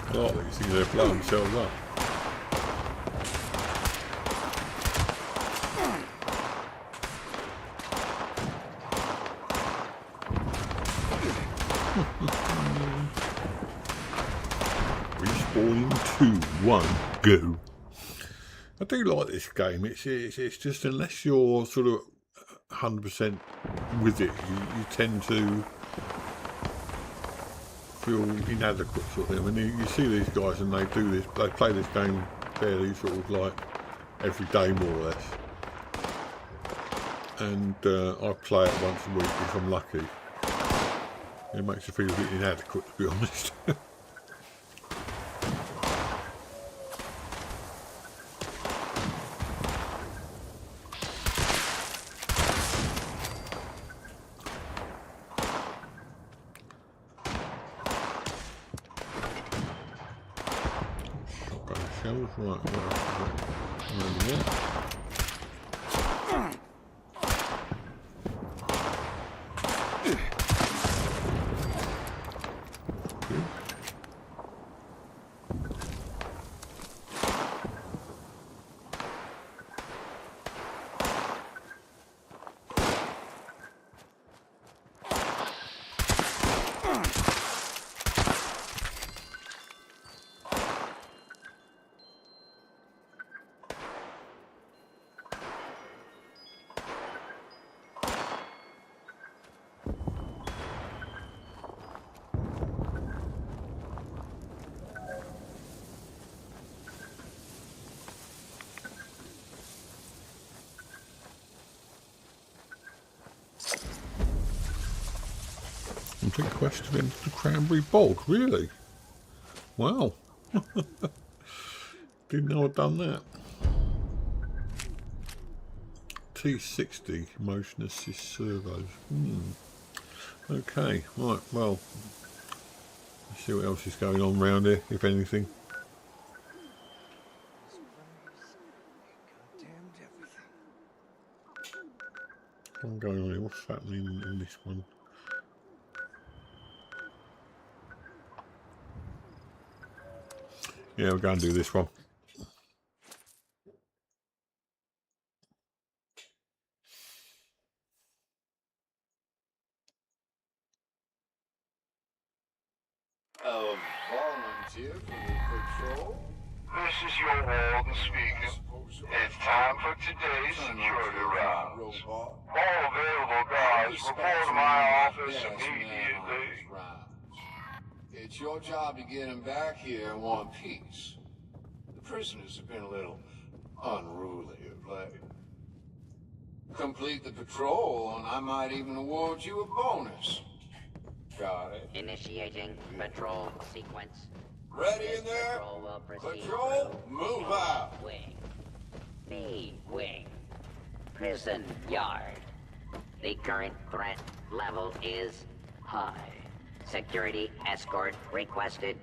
A lot of these things, they blow themselves up. Respawning 2, 1, go. I do like this game. It's just, unless you're sort of 100% with it, you tend to feel inadequate sort of thing. I mean, you see these guys and they play this game fairly sort of like every day more or less. And I play it once a week if I'm lucky. It makes you feel a bit inadequate, to be honest. Complete quest to enter the Cranberry Bog, really? Wow. Didn't know I'd done that. T60 motion assist servos. Okay, right, well, let's see what else is going on around here, if anything. one going on here? What's happening in this one? Yeah, we're going to do this one. A volunteer for the patrol? This is your warden speaking. It's time for today's security rounds. All available guards report to my office immediately. It's your job to get him back here in one piece. The prisoners have been a little unruly of late. Complete the patrol, and I might even award you a bonus. Got it? Initiating patrol sequence. Ready in there? Patrol will proceed. Patrol, move out. Wing. B wing. Prison yard. The current threat level is high. Security escort requested.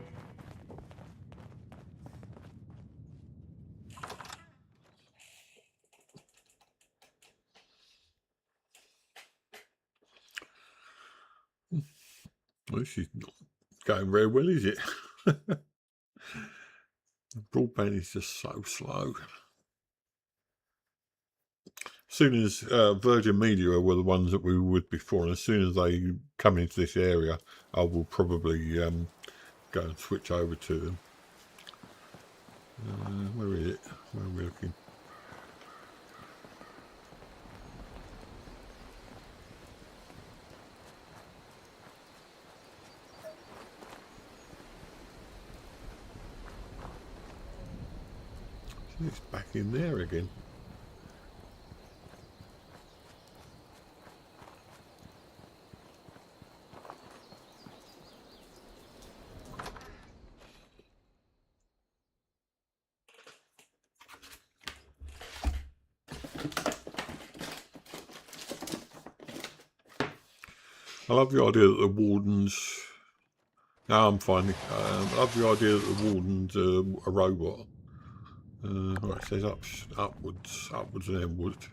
Well, this is not going very well, is it? The broadband is just so slow. As soon as Virgin Media were the ones that we were with before, and as soon as they come into this area, I will probably go and switch over to them. Where is it? Where are we looking? It's back in there again. I love the idea that the wardens... No, I'm fine. I love the idea that the warden's a robot. Right, it says upwards and inwards.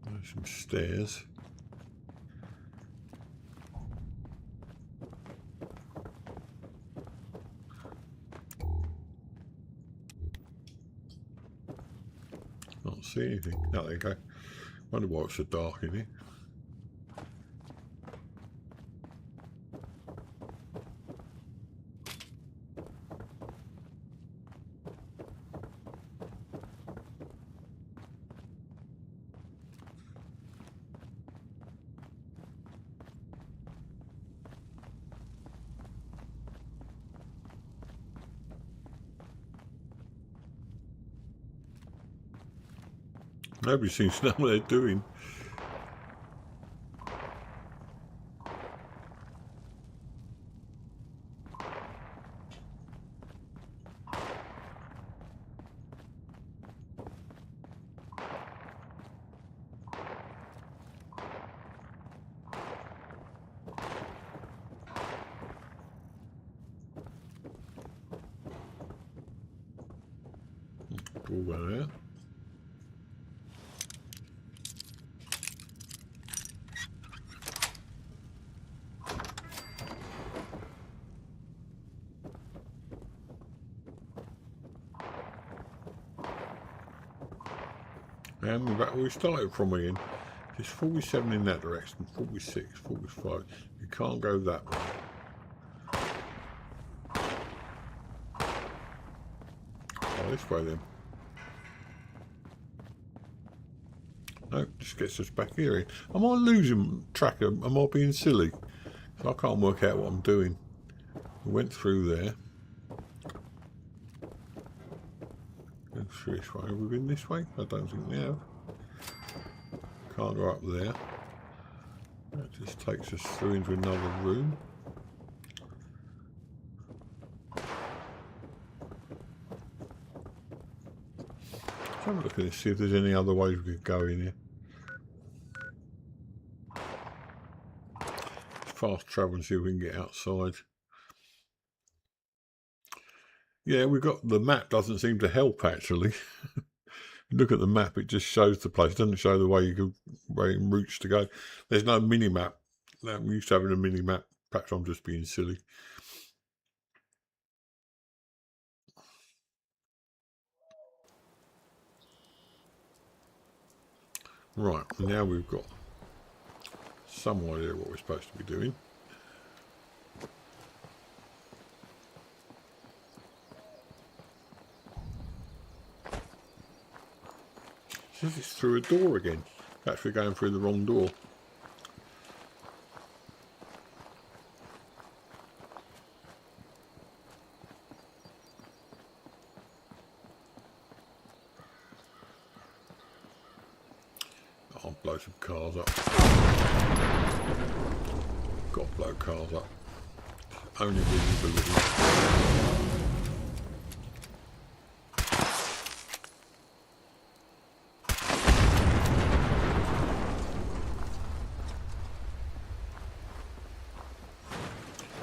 There's some stairs. Can't see anything. Oh, there you go. Wonder why it's so dark in here. Nobody seems to know what they're doing. Over there. And we're back where we started from again. It's 47 in that direction, 46, 45. You can't go that way. Oh, this way then. No, just gets us back here. Am I losing track? Am I being silly? So I can't work out what I'm doing. We went through there. Go through this way. Have we been this way? I don't think we have. Can't go up there. That just takes us through into another room. Let's have a look at this, see if there's any other ways we could go in here. Fast travel and see if we can get outside. Yeah, we've got the map doesn't seem to help actually. look at the map, it just shows the place. It doesn't show the way routes to go. There's no mini map. I'm used to having a mini map. Perhaps I'm just being silly. Right, now we've got some idea what we're supposed to be doing. This is through a door again. Perhaps we're going through the wrong door. I'll blow some cars up. Got to blow cars up. Only visibility.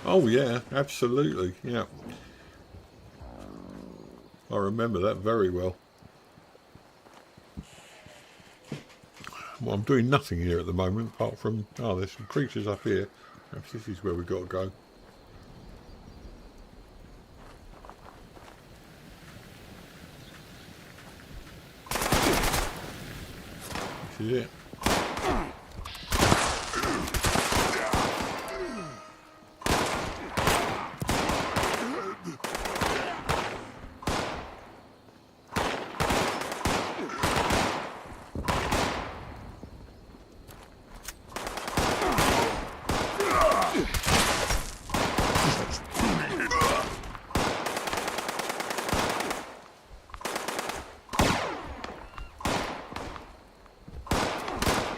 Oh yeah, absolutely, yeah. I remember that very well. Well, I'm doing nothing here at the moment, apart from, oh, there's some creatures up here. Perhaps this is where we've got to go. This is it.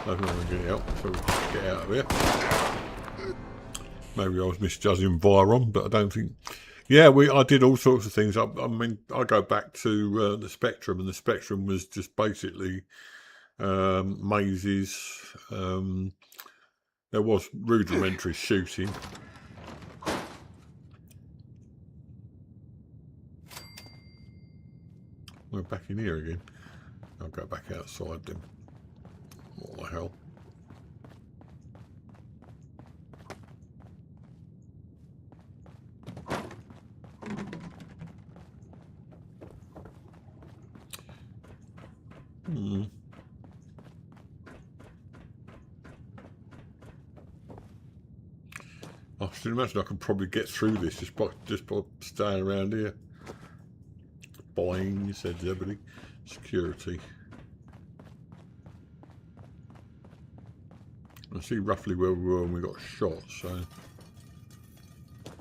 I don't want to get out, so we'll just get out of here. Maybe I was misjudging Vyron, but I don't think. Yeah, I did all sorts of things. I mean, I go back to the Spectrum, and the Spectrum was just basically mazes. There was rudimentary shooting. We're back in here again. I'll go back outside then. What the hell? I should imagine I can probably get through this just by staying around here. Boing, said Zebedee. Security. I see roughly where we were when we got shot, so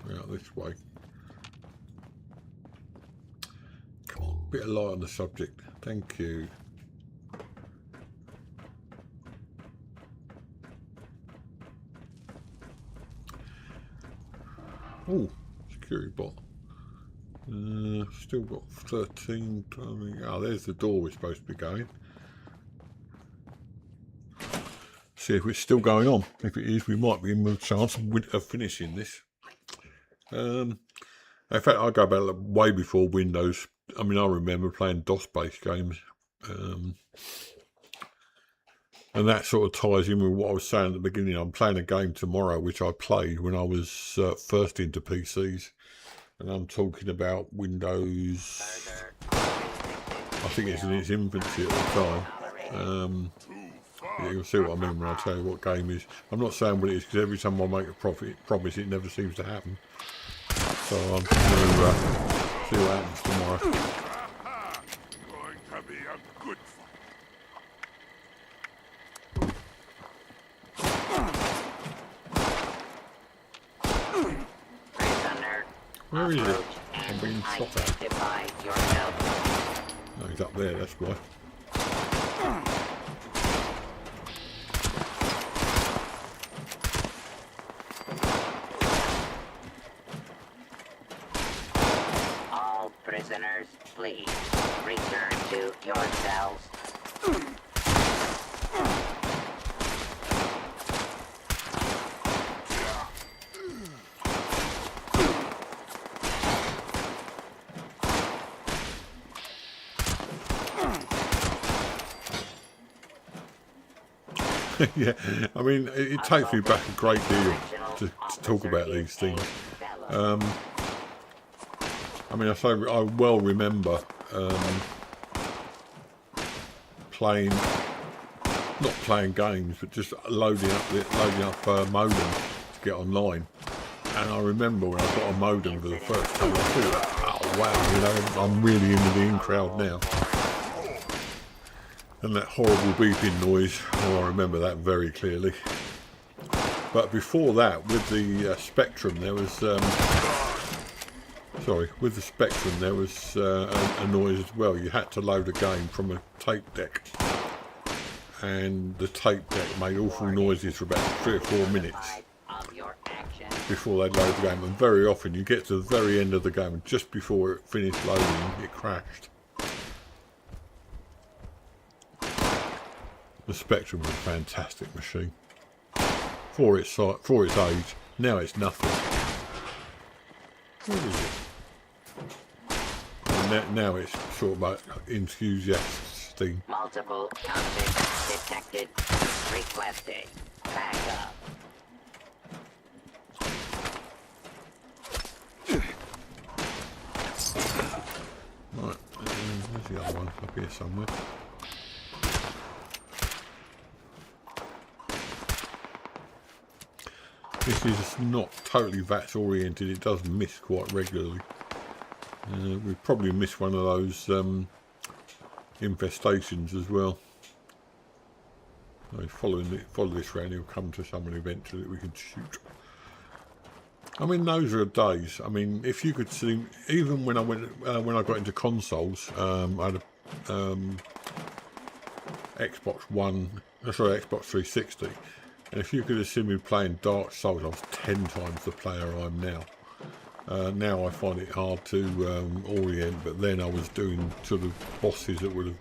we're out this way. Come on, bit of light on the subject. Thank you. Oh, security bot. Still got 13. Oh, there's the door we're supposed to be going. See if it's still going on. If it is, we might be in with a chance of finishing this. In fact, I go back way before Windows. I mean, I remember playing DOS-based games. And that sort of ties in with what I was saying at the beginning. I'm playing a game tomorrow, which I played when I was first into PCs. And I'm talking about Windows. I think it's in its infancy at the time. Yeah, you'll see what I mean when I tell you what game is. I'm not saying what it is, because every time I make a promise, it never seems to happen. So I'm going to see what happens tomorrow. Going to be a good Where is it? I'm being shot at. No, he's up there, that's why. All prisoners, please return to your cells. Yeah, I mean, it takes me back a great deal to talk about these things. I mean, I well remember not playing games, but just loading up modem to get online. And I remember when I got a modem for the first time, I thought, oh wow, you know, I'm really into the in-crowd now. And that horrible beeping noise, oh, I remember that very clearly. But before that, with the Spectrum, there was a noise as well. You had to load a game from a tape deck, and the tape deck made awful noises for about 3 or 4 minutes before they'd load the game. And very often, you get to the very end of the game, and just before it finished loading, it crashed. The Spectrum was a fantastic machine for its age. Now it's nothing. What is it? And now it's sort of like enthusiast thing. Multiple objects detected. Requesting backup. Right, where's the other one? Up here somewhere. This is not totally VATS oriented, it does miss quite regularly. We probably missed one of those infestations as well. So follow this round, he'll come to someone eventually that we can shoot. I mean, those are days. I mean, if you could see, even when I got into consoles, I had a Xbox 360. And if you could have seen me playing Dark Souls, I was 10 times the player I am now. Now I find it hard to orient, but then I was doing sort of bosses that would have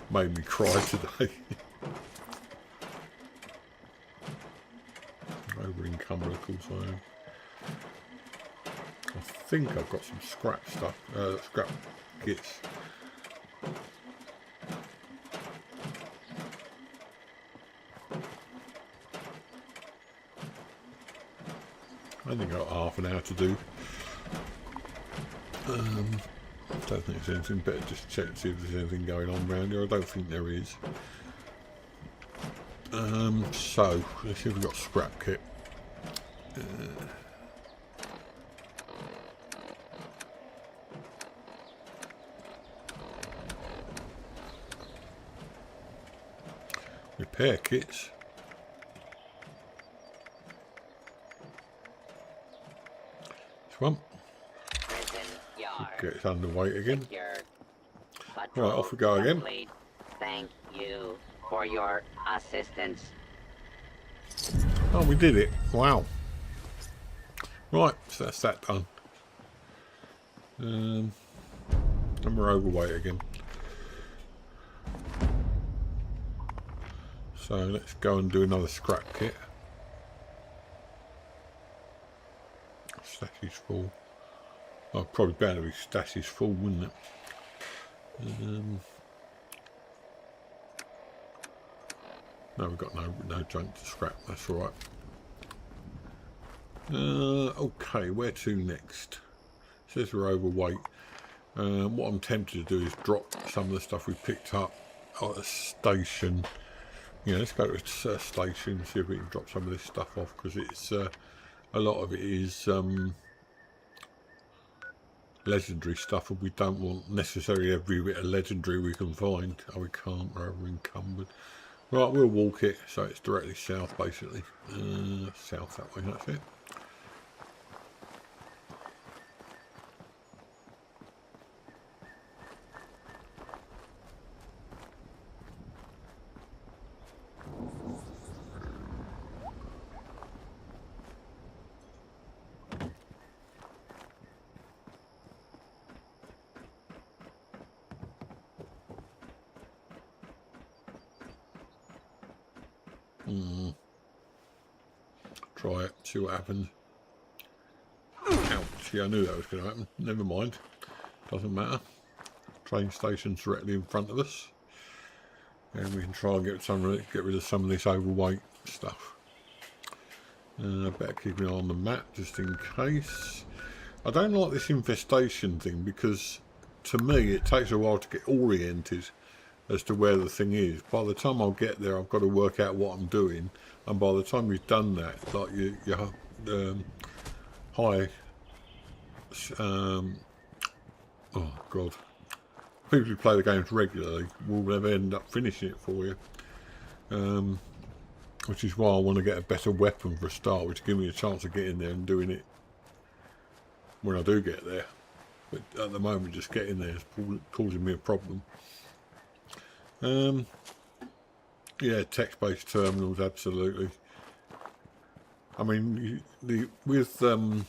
made me cry today. Over encumbered, of course I am. I think I've got some scrap stuff, scrap kits. I think I've got half an hour to do. I don't think there's anything. Better just check and see if there's anything going on around here. I don't think there is. So let's see if we've got scrap kit. Repair kits. One. Get it underweight again. Right, off we go again. Thank you for your assistance. Oh, we did it. Wow. Right, so that's that done. And we're overweight again. So let's go and do another scrap kit. Stash is full. Oh, probably better if stash is full, wouldn't it? No, we've got no junk to scrap. That's all right. Okay, where to next? It says we're overweight. What I'm tempted to do is drop some of the stuff we picked up at a station. Yeah, let's go to a station and see if we can drop some of this stuff off, because it's a lot of it is legendary stuff, and we don't want necessarily every bit of legendary we can find. Oh, we can't, we're over encumbered. Right, we'll walk it, so it's directly south basically. South that way, that's it. Try it, see what happens. Ouch, yeah, I knew that was going to happen. Never mind, doesn't matter. Train station's directly in front of us, and we can try and get rid of some of this overweight. stuff. Better keep an eye on the map just in case. I don't like this infestation thing because to me it takes a while to get oriented as to where the thing is. By the time I'll get there, I've got to work out what I'm doing, and by the time you've done that, like your high oh god, people who play the games regularly will never end up finishing it for you, which is why I want to get a better weapon for a start, which gives me a chance of getting there and doing it when I do get there. But at the moment, just getting there is causing me a problem. Yeah, text-based terminals, absolutely. I mean, with the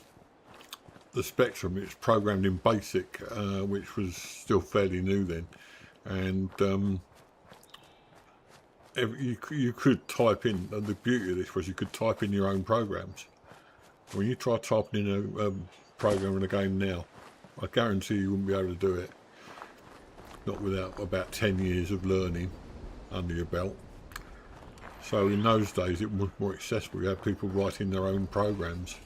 Spectrum, it's programmed in BASIC, which was still fairly new then, and you could type in. And the beauty of this was you could type in your own programs. When you try typing in a program in a game now, I guarantee you wouldn't be able to do it. Not without about 10 years of learning under your belt. So in those days it was more accessible. You had people writing their own programs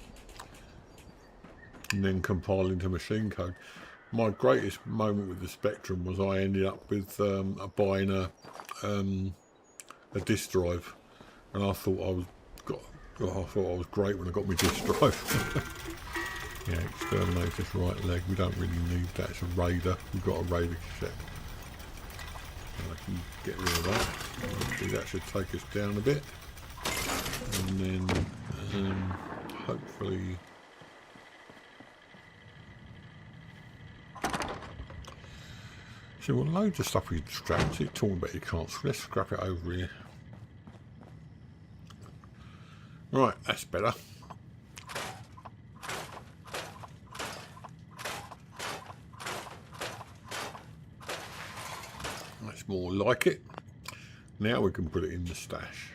and then compiling to machine code. My greatest moment with the Spectrum was I ended up with buying a disk drive, and I thought I was great when I got my disk drive. Yeah, exterminator's right leg, we don't really need that, it's a raider, we've got a raider cassette. I can get rid of that. Hopefully that should take us down a bit. And then hopefully so we've got loads of stuff we can scrap. So you're talking about you can't, so let's scrap it over here. Right, that's better. That's more like it. Now we can put it in the stash.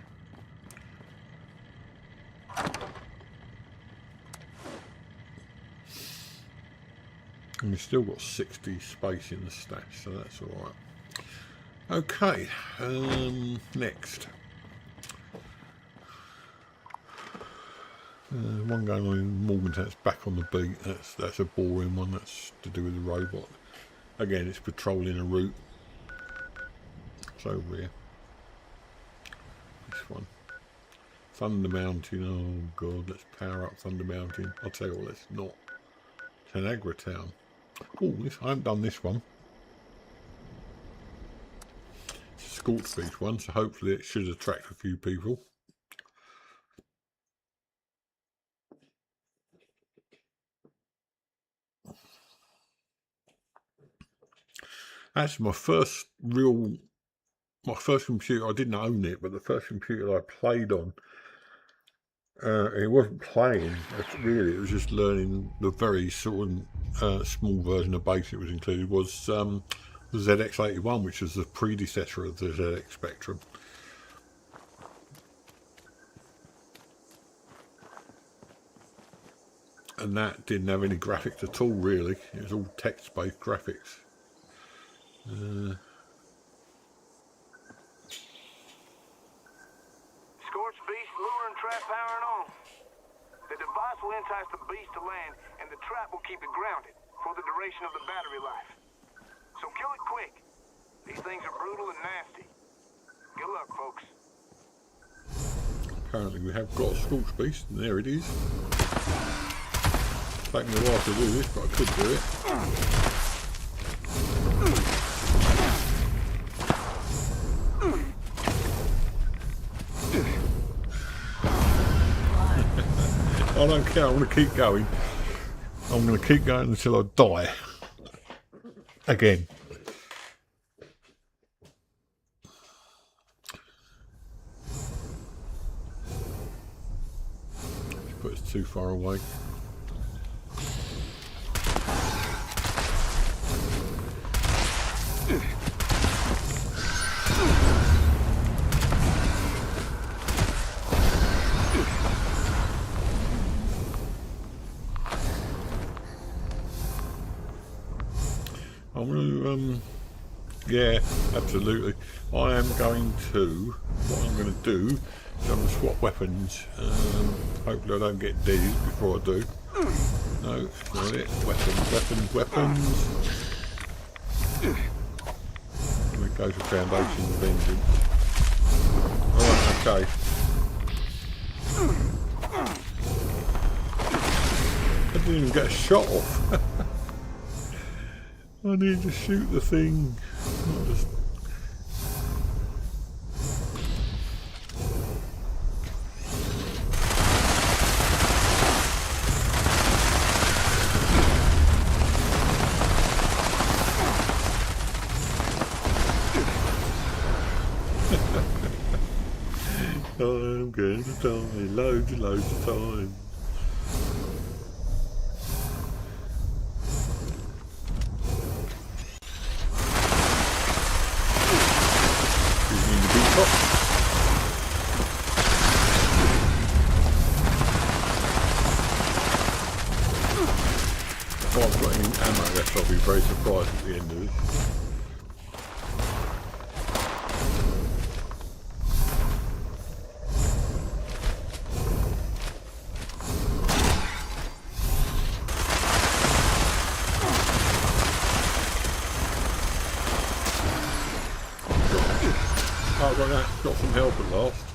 And we've still got 60 space in the stash, so that's alright. Okay, next. One going on in Morgantown, it's back on the beat. That's a boring one, that's to do with the robot. Again, it's patrolling a route. It's over here. This one. Thunder Mountain, oh god, let's power up Thunder Mountain. I'll tell you what, let's not. Tanagra Town. Oh, I haven't done this one. It's a Scorchbeast one, so hopefully it should attract a few people. Actually, my first computer, I didn't own it, but the first computer I played on, it wasn't playing, really, it was just learning the very sort of small version of BASIC was included, was the ZX81, which was the predecessor of the ZX Spectrum. And that didn't have any graphics at all, really. It was all text-based graphics. Scorchbeast, lure and trap powering on. The device will entice the beast to land, and the trap will keep it grounded for the duration of the battery life. So kill it quick. These things are brutal and nasty. Good luck, folks. Apparently we have got a Scorchbeast, and there it is. It's taken me a while to do this, but I could do it. I don't care, I'm going to keep going. I'm going to keep going until I die. Again. Just put us too far away. I'm going to Yeah, absolutely. I am going to, what I'm going to do is I'm going to swap weapons. Hopefully I don't get dizzy before I do. No, that's not it. Weapons, weapons, weapons. We go to Foundation of Vengeance. Alright, okay. I didn't even get a shot off. I need to shoot the thing. Not just... I'm going to die loads and loads of times. If I've got any ammo left, I'll be very surprised at the end of this. Oh, got some help at last.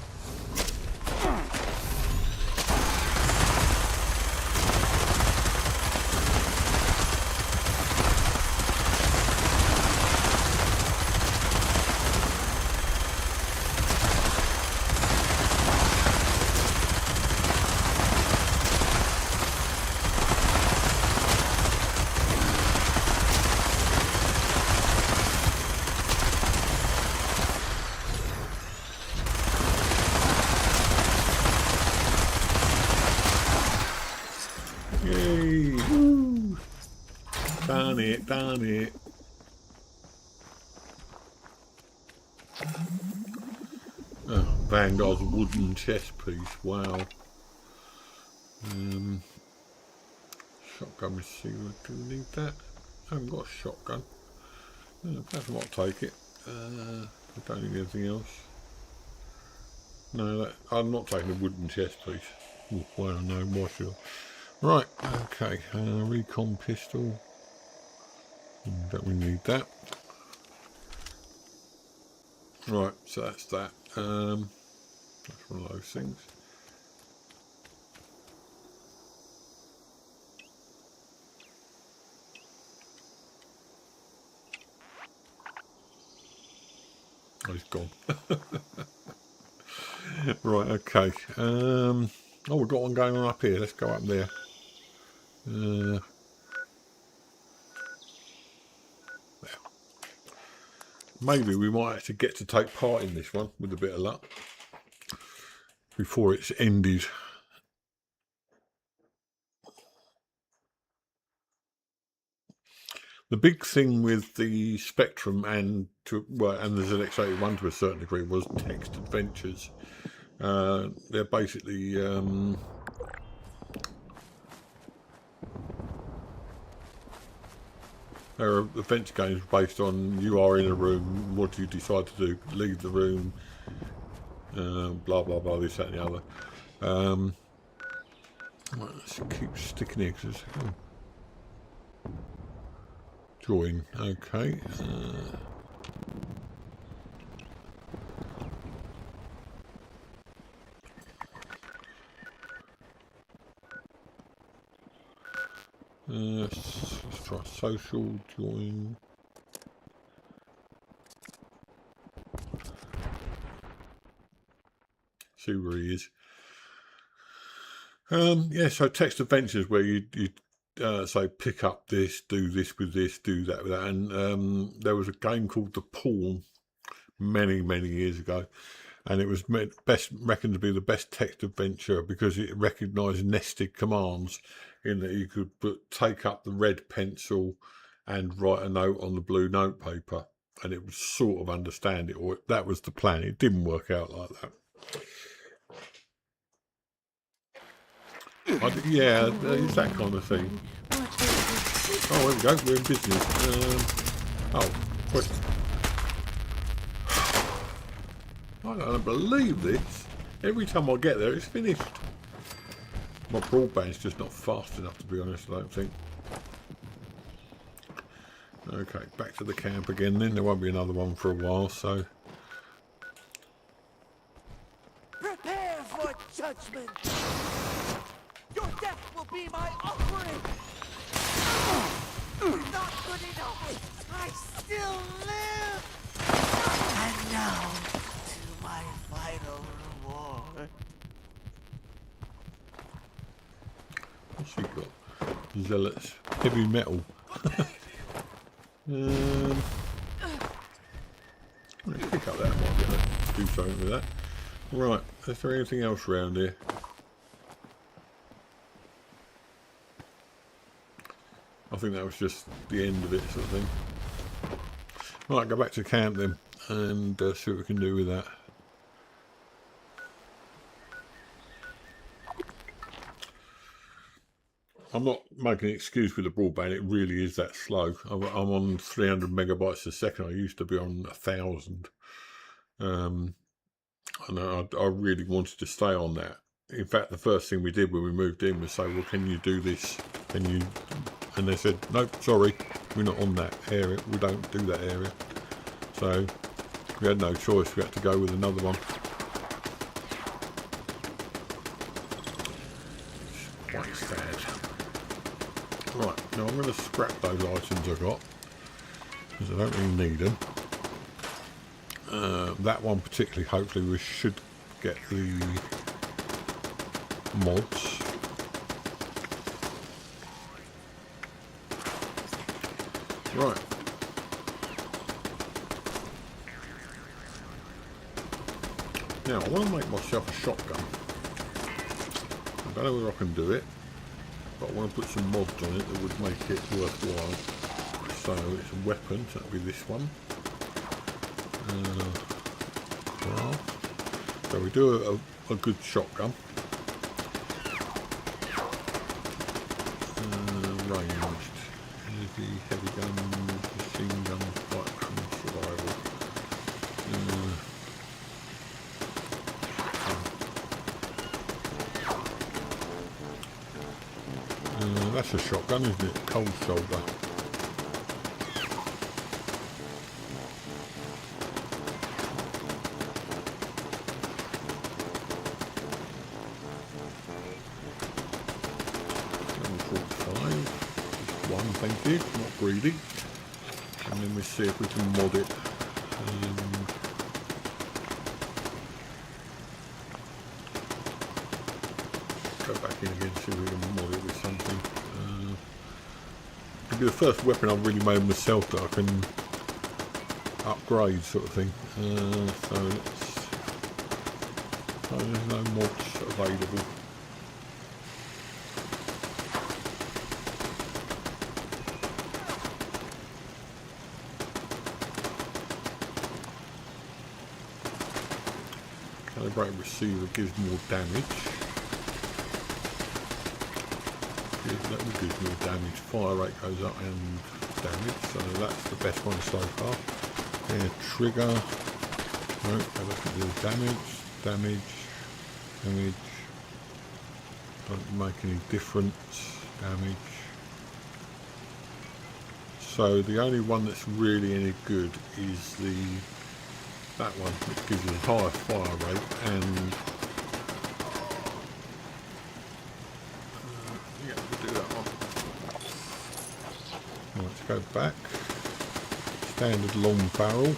Yay! Woo! Done it, done it. Oh, Vanguard's wooden chess piece, wow. Shotgun receiver, do we need that? I haven't got a shotgun. Perhaps I might take it. I don't need anything else. No, I'm not taking a wooden chess piece. Oh, well, no, why should I? Right, okay, recon pistol. Don't we need that? Right, so that's that. That's one of those things. Oh, he's gone. Right, okay. Oh, we've got one going on up here. Let's go up there. There. Maybe we might actually get to take part in this one with a bit of luck before it's ended. The big thing with the Spectrum and and the ZX81 to a certain degree was text adventures. They're basically they're adventure games based on you are in a room, what do you decide to do? Leave the room, blah blah blah, this, that and the other. Let's keep sticking here because join, okay. Let's try social, join. See where he is. Yeah, so text adventures where you say pick up this, do this with this, do that with that. And there was a game called The Pawn many years ago, and it was reckoned to be the best text adventure because it recognised nested commands in that you could take up the red pencil and write a note on the blue note paper, and it would sort of understand it, or that was the plan. It didn't work out like that. Yeah, it's that kind of thing. Oh, there we go, we're in business. Oh, question. I don't believe this. Every time I get there, it's finished. My broadband's just not fast enough, to be honest, I don't think. Okay, back to the camp again then. There won't be another one for a while, so... Prepare for judgment! Your death will be my offering! Not good enough! I still live! And now, to my final reward. What's she got? Zealots. Heavy metal. Let's pick up that one. Do something with that. Right, is there anything else around here? I think that was just the end of it, sort of thing. Right, go back to camp then and see what we can do with that. I'm not making an excuse with the broadband, it really is that slow. I'm on 300 megabytes a second, I used to be on 1,000. And I really wanted to stay on that. In fact, the first thing we did when we moved in was say, well, can you do this? Can you? And they said, nope, sorry, we're not on that area, we don't do that area. So we had no choice, we had to go with another one. It's quite sad. Right, now I'm going to scrap those items I got, because I don't really need them. That one particularly, hopefully we should get the mods. Right. Now I want to make myself a shotgun. I don't know whether I can do it, but I want to put some mods on it that would make it worthwhile. So it's a weapon, so that'll be this one. So we do a good shotgun. Ranged. Heavy gun, machine gun, fight and survival. That's a shotgun, isn't it? Cold shoulder. Thank you, not greedy. And then we see if we can mod it. Go back in again, see if we can mod it with something. It'll be the first weapon I've really made myself that I can upgrade, sort of thing. So let's. Oh, there's no mods available. Calibrate receiver gives more damage. That will give more damage. Fire rate goes up and damage, so that's the best one so far. Yeah, trigger. No, go back and do damage. Don't make any difference. Damage. So the only one that's really any good is that one, which gives you a higher fire rate and yeah, we'll do that one. Right, let's go back. Standard long barrel.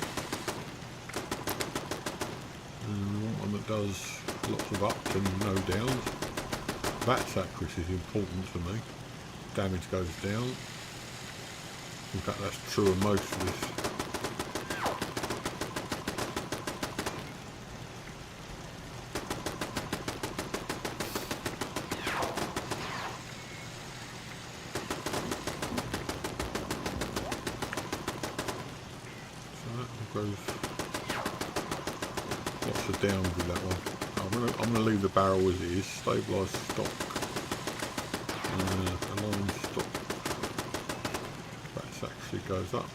One that does lots of ups and no downs. That's accuracy is important to me. Damage goes down. In fact, that's true of most of this. Lots of downs with that one. I'm gonna leave the barrel as it is. Stabilise stock. Align stock. That actually goes up.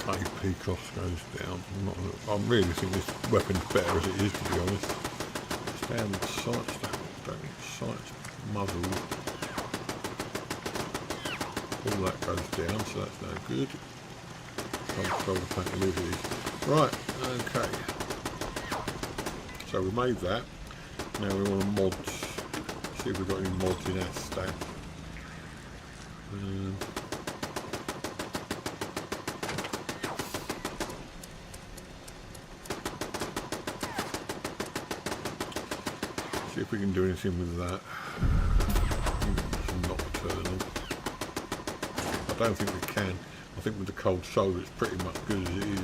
AP cost goes down. I really think this weapon's better as it is, to be honest. Standard sights, don't need sights, muzzle. All that goes down, so that's no good. Control the paint deliveries. Right, okay. So we made that. Now we want to mod. See if we've got any mods in our stack. See if we can do anything with that. It's nocturnal. I don't think we can. I think with the cold shoulder it's pretty much good as it is.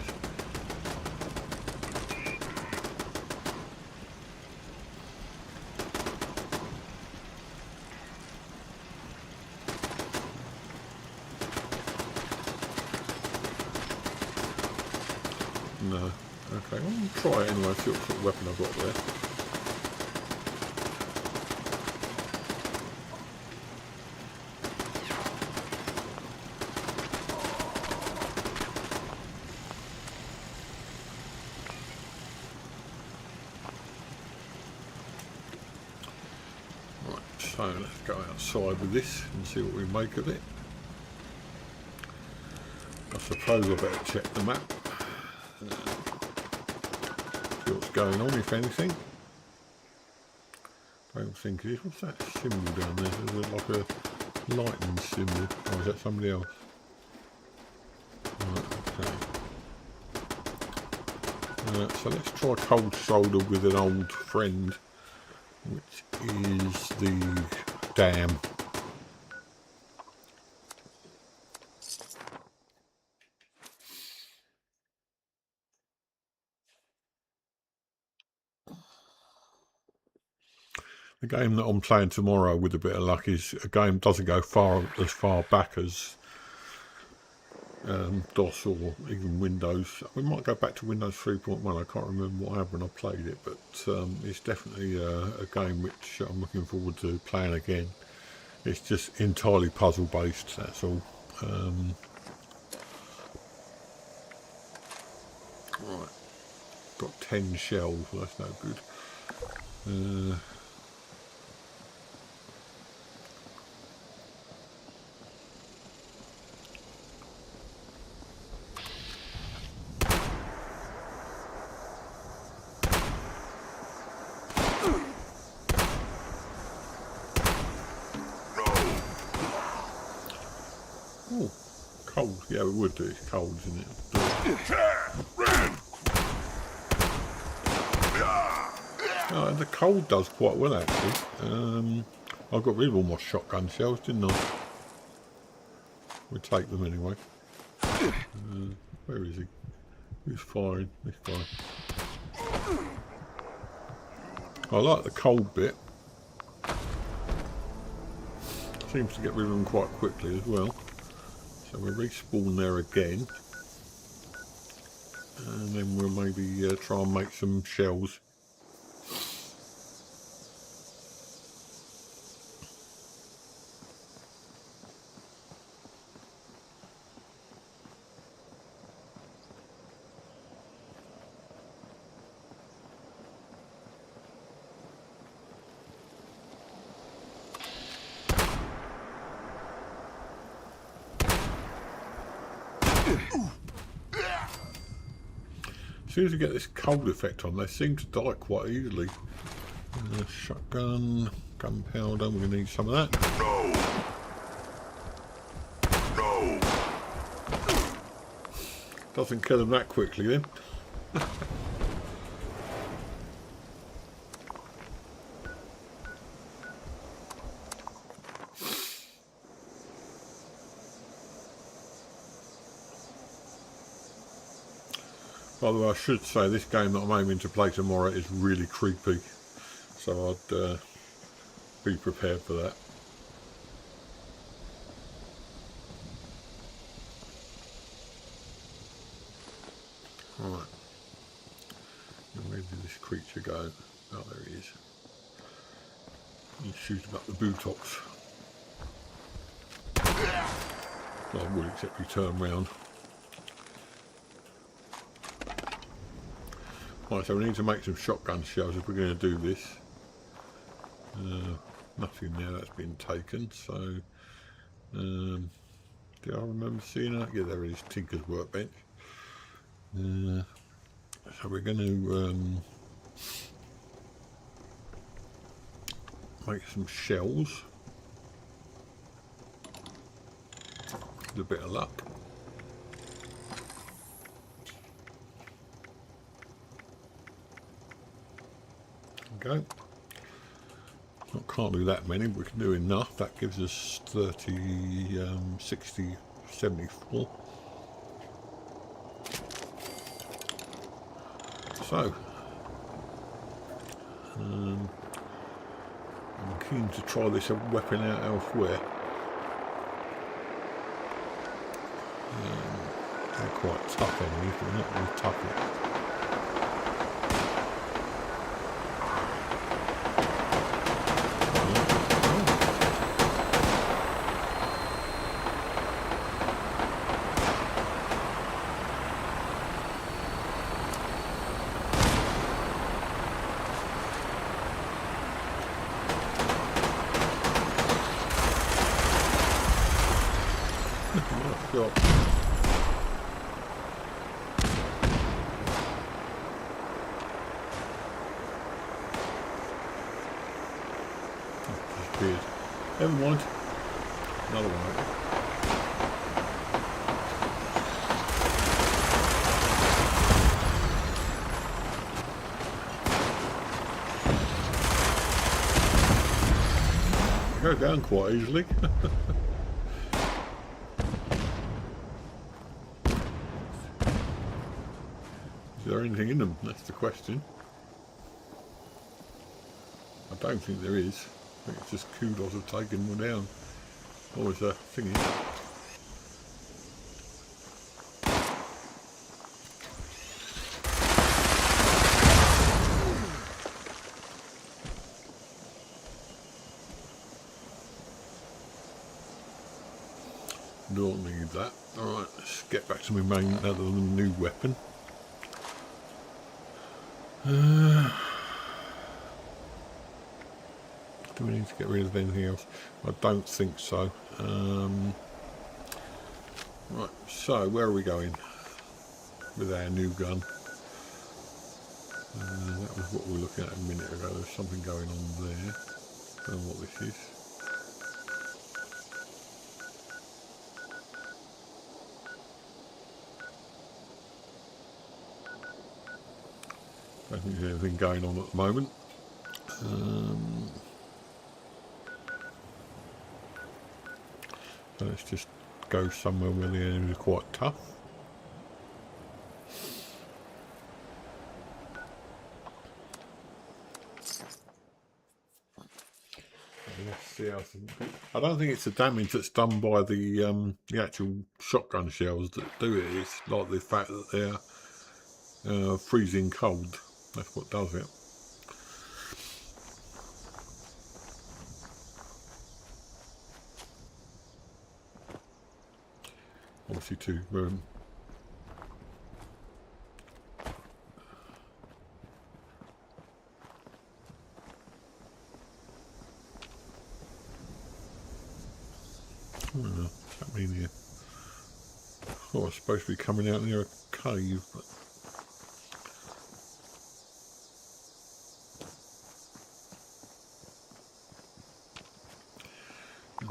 No. Okay, well, I'll try it anyway, see what sort of weapon I've got there. So let's go outside with this and see what we make of it. I suppose I better check the map. See what's going on, if anything. Don't think it is. What's that symbol down there? There's like a lightning symbol. Or is that somebody else? Right, okay. So let's try cold shoulder with an old friend, which is the dam. The game that I'm playing tomorrow, with a bit of luck, is a game that doesn't go as far back as DOS or even Windows. We might go back to Windows 3.1. I can't remember what happened when I played it, but it's definitely a game which I'm looking forward to playing again. It's just entirely puzzle based, that's all. Right, got 10 shells, well, that's no good. Oh, cold. Yeah, we would do. It's cold, isn't it? The cold does quite well, actually. I got rid of all my shotgun shells, didn't I? We'll take them anyway. Where is he? Who's firing? This guy. I like the cold bit. Seems to get rid of them quite quickly as well. So we'll respawn there again. And then we'll maybe try and make some shells. As soon as we get this cold effect on, they seem to die quite easily. Shotgun, gunpowder, we're going to need some of that. No! Doesn't kill them that quickly then. By the way, I should say this game that I'm aiming to play tomorrow is really creepy, so I'd be prepared for that. Right, and where did this creature go? Oh, there he is. You shoot him up the buttocks. I would, except you turn round. Right, so we need to make some shotgun shells if we're going to do this. Nothing there, that's been taken. So, do I remember seeing that? Yeah, there it is, Tinker's workbench. So we're going to make some shells. With a bit of luck. Go. Can't do that many, but we can do enough. That gives us 30, 60, 74. So, I'm keen to try this weapon out elsewhere. They're quite tough enemies, but not really tough yet. Never mind. Another one. Go down quite easily. Is there anything in them? That's the question. I don't think there is. I think it's just kudos have taken one down. Oh, it's a thingy. Don't need that. Alright, let's get back to my main, other than the new weapon. Do we need to get rid of anything else? I don't think so. Right, so where are we going with our new gun? That was what we were looking at a minute ago. There's something going on there. Don't know what this is. I don't think there's anything going on at the moment. So let's just go somewhere where the enemies are quite tough. Let's see how I don't think it's the damage that's done by the actual shotgun shells that do it. It's like the fact that they're freezing cold. That's what does it. Obviously too. What's happening here? Oh, it's supposed to be coming out near a cave, but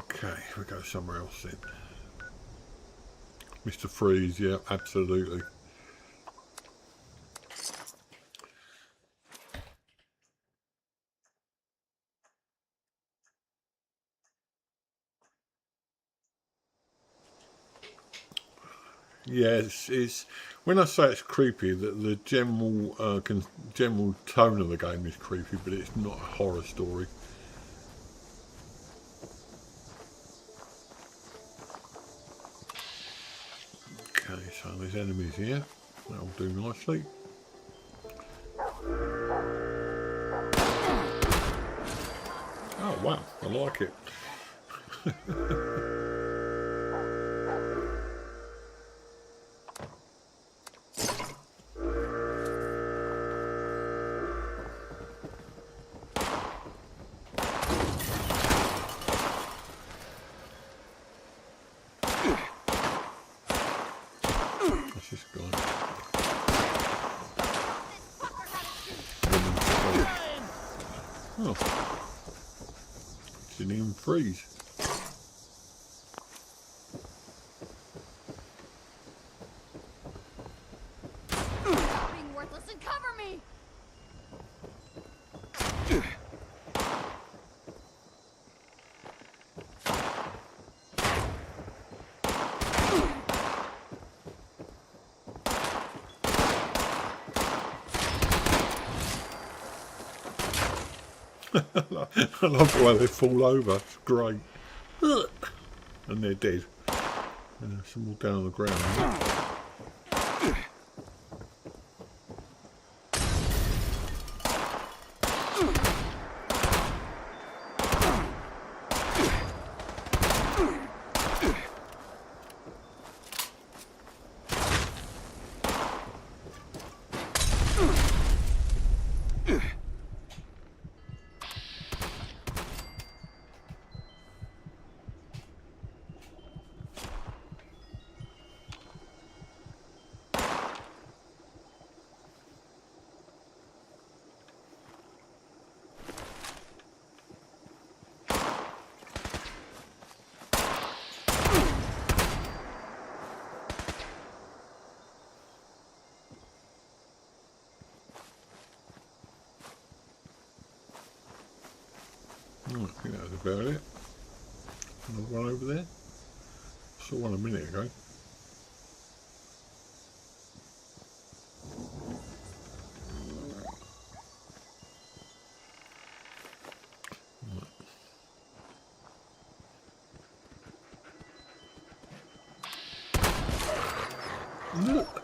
okay, we go somewhere else then. Mr. Freeze, yeah, absolutely. Yes, it's when I say it's creepy, that the general general tone of the game is creepy, but it's not a horror story. Okay, so there's enemies here. That'll do nicely. Oh wow, I like it. freeze. Being worthless and cover me! I love the way they fall over. It's great. And they're dead. Some more down on the ground. I think that was about it. Another one over there. Saw one a minute ago. Look.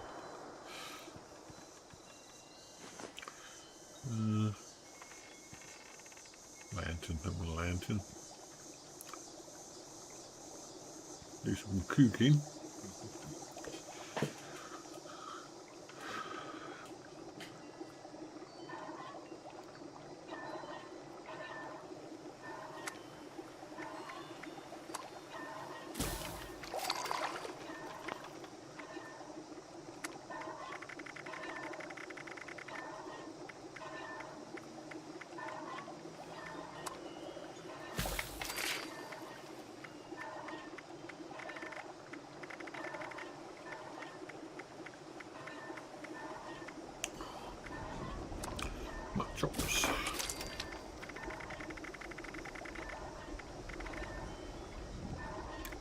Lantern, have a lantern. Do some cooking. Chops.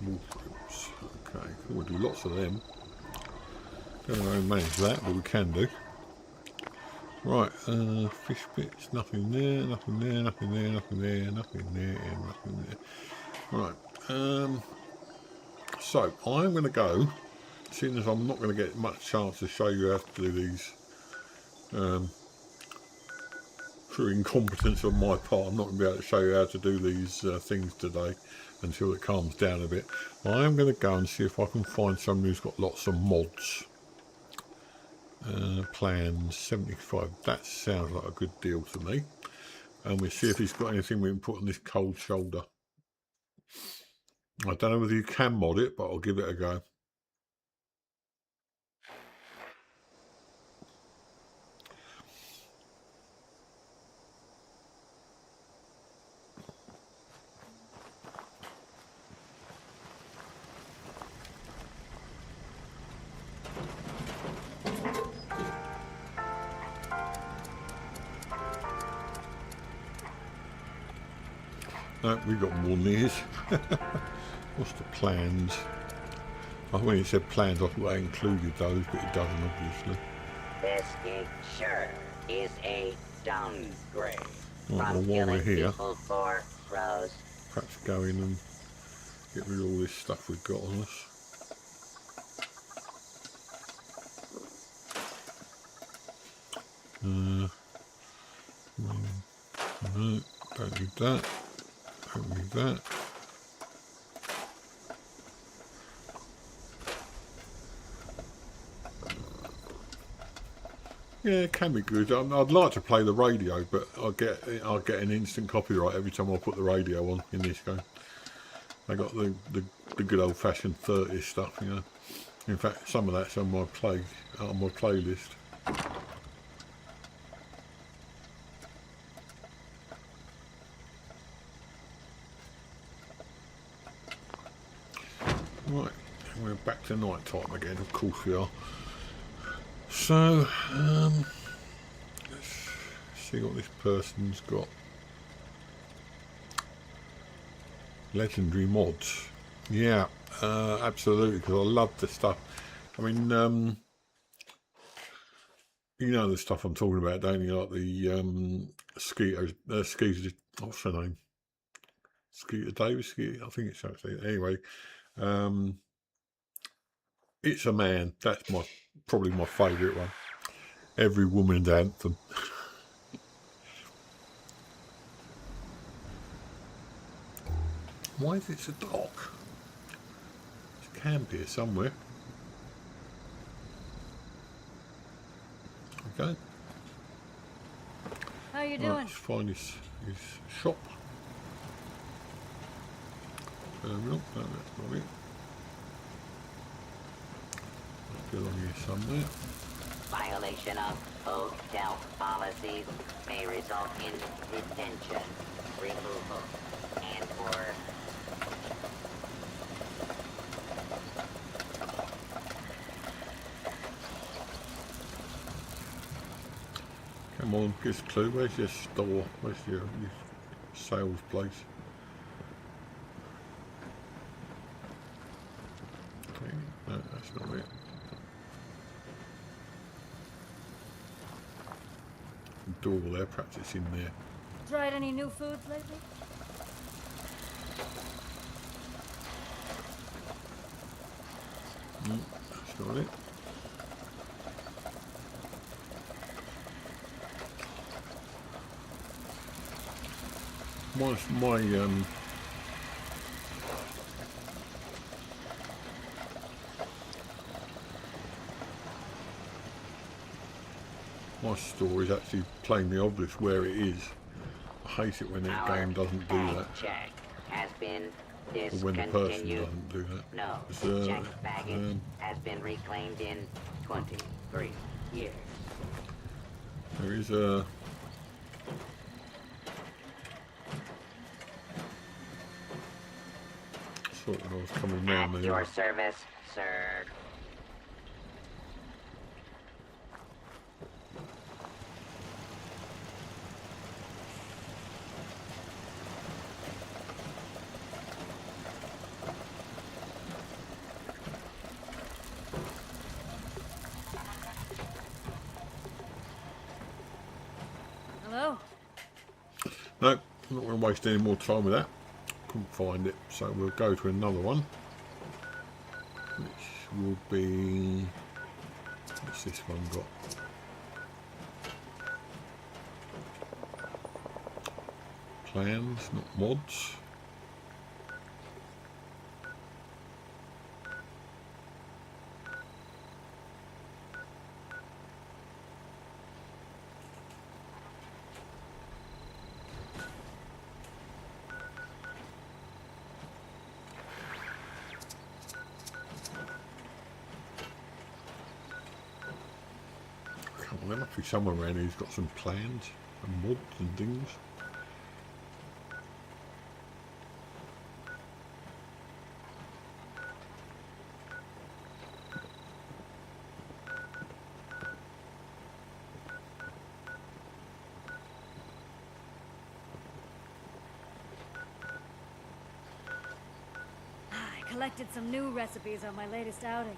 Wolf ribs. Okay, we'll do lots of them. Don't know how to manage that, but we can do. Right, fish bits, nothing there, nothing there, nothing there, nothing there, nothing there, and nothing there. Right, so I'm going to go, seeing as I'm not going to get much chance to show you how to do these. Through incompetence on my part, I'm not going to be able to show you how to do these things today until it calms down a bit. I am going to go and see if I can find someone who's got lots of mods. Plans 75, that sounds like a good deal to me. And we'll see if he's got anything we can put on this cold shoulder. I don't know whether you can mod it, but I'll give it a go. No, we've got more than these. What's the plans? When it said plans, I thought I included those, but it doesn't, obviously. This gig sure is a downgrade. Right, well, while we're here, for Rose. perhaps go in and get rid of all this stuff we've got on us. No, don't need that. Don't need that. Yeah, it can be good. I'd like to play the radio, but I'll get an instant copyright every time I put the radio on in this game. I got the good old-fashioned 30s stuff, you know. In fact, some of that's on my playlist. Right, we're back to night time again, of course we are. So, let's see what this person's got. Legendary mods. Yeah, absolutely, because I love the stuff. I mean, you know the stuff I'm talking about, don't you? Like the Skeeter, what's her name? Skeeter Davis, I think it's actually. Anyway, It's a Man. That's probably my favourite one. Every Woman's Anthem. Why is it so dark? There's a camp here somewhere. Okay. How you Right, doing? let's find his shop. Terminal. No, that's not it. Let's go along here somewhere. Violation of hotel policies may result in detention, removal, and/or come on, give us a clue. Where's your store? Where's your sales place? Okay, no, that's not it. Door there, perhaps it's in there. Tried any new foods lately? That's not it. My store is actually plainly obvious where it is. I hate it when that game doesn't do that. check has been Or when the person discontinued. doesn't do that. No, It's, checked baggage has been reclaimed in 23 years. there is a... Sort of I was coming round there. Your service, sir. Hello? No, I'm not going to waste any more time with that. Couldn't find it, so we'll go to another one, which will be... What's this one got? Plans, not mods. There must be someone around here who's got some plans and mods and things. I collected some new recipes on my latest outing.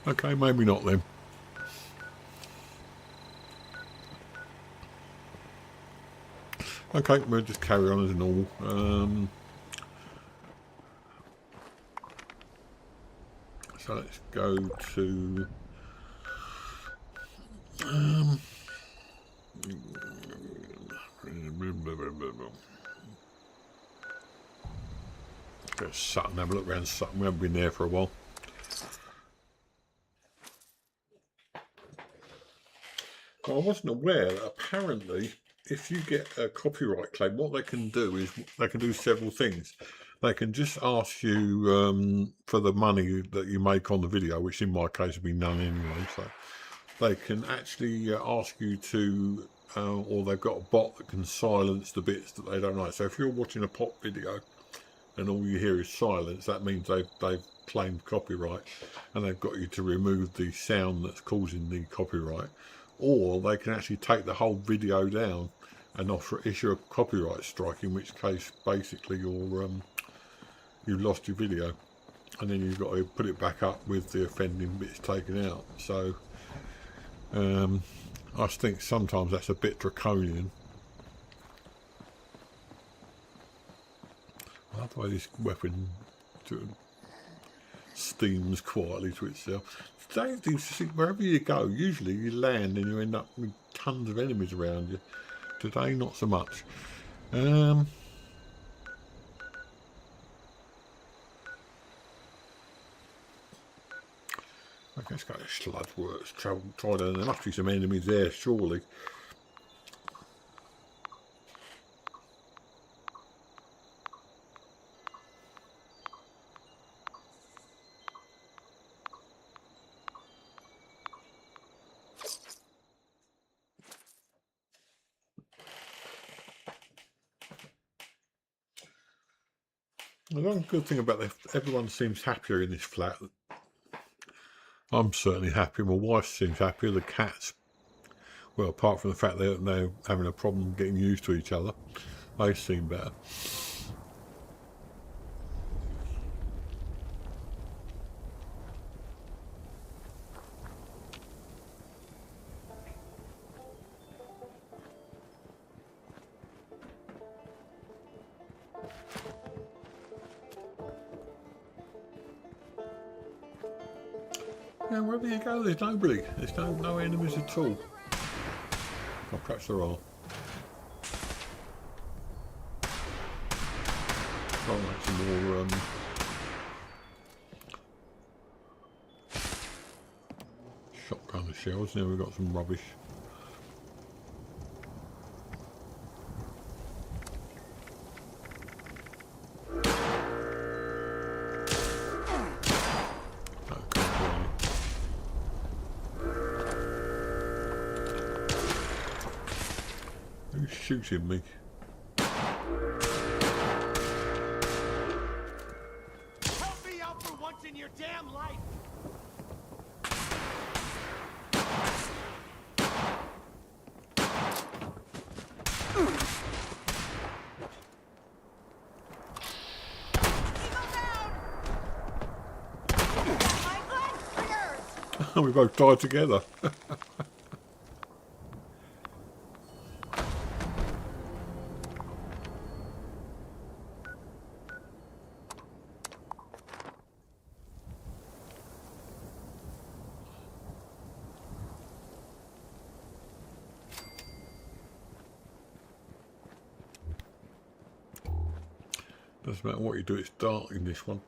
Okay, maybe not then. Okay, we'll just carry on as normal. So let's go to... go to Sutton, have a look around Sutton. We haven't been there for a while. I wasn't aware that apparently if you get a copyright claim, what they can do is they can do several things. They can just ask you for the money that you make on the video, which in my case would be none anyway. So they can actually ask you to or they've got a bot that can silence the bits that they don't like. So if you're watching a pop video and all you hear is silence, that means they've claimed copyright, and they've got you to remove the sound that's causing the copyright. Or they can actually take the whole video down and issue a copyright strike, in which case basically you've lost your video, and then you've got to put it back up with the offending bits taken out. So I think sometimes that's a bit draconian. I love the way this weapon steams quietly to itself. Wherever you go, usually you land and you end up with tons of enemies around you. Today, not so much. I guess go to Sludgeworks, try there must be some enemies there, surely. The one good thing about this, everyone seems happier in this flat. I'm certainly happy. My wife seems happier. The cats, well, apart from the fact that they're having a problem getting used to each other, they seem better. Now, wherever you go, there's nobody. There's no enemies at all. Or perhaps there are. Oh, like some more shotgun shells. Now we've got some rubbish. Shooting me. Help me out for once in your damn life. We both died together. Doesn't matter what you do, it's dark in this one.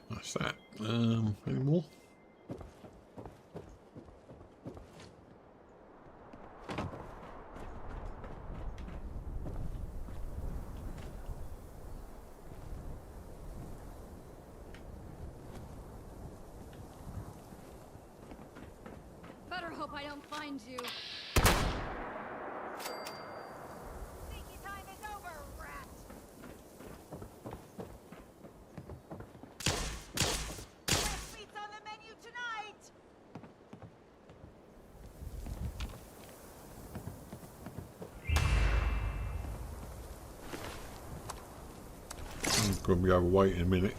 That's that. Any more? Better hope I don't find you. Sneaky time is over, rat. Best meat's on the menu tonight. I'm going to be overweight in a minute.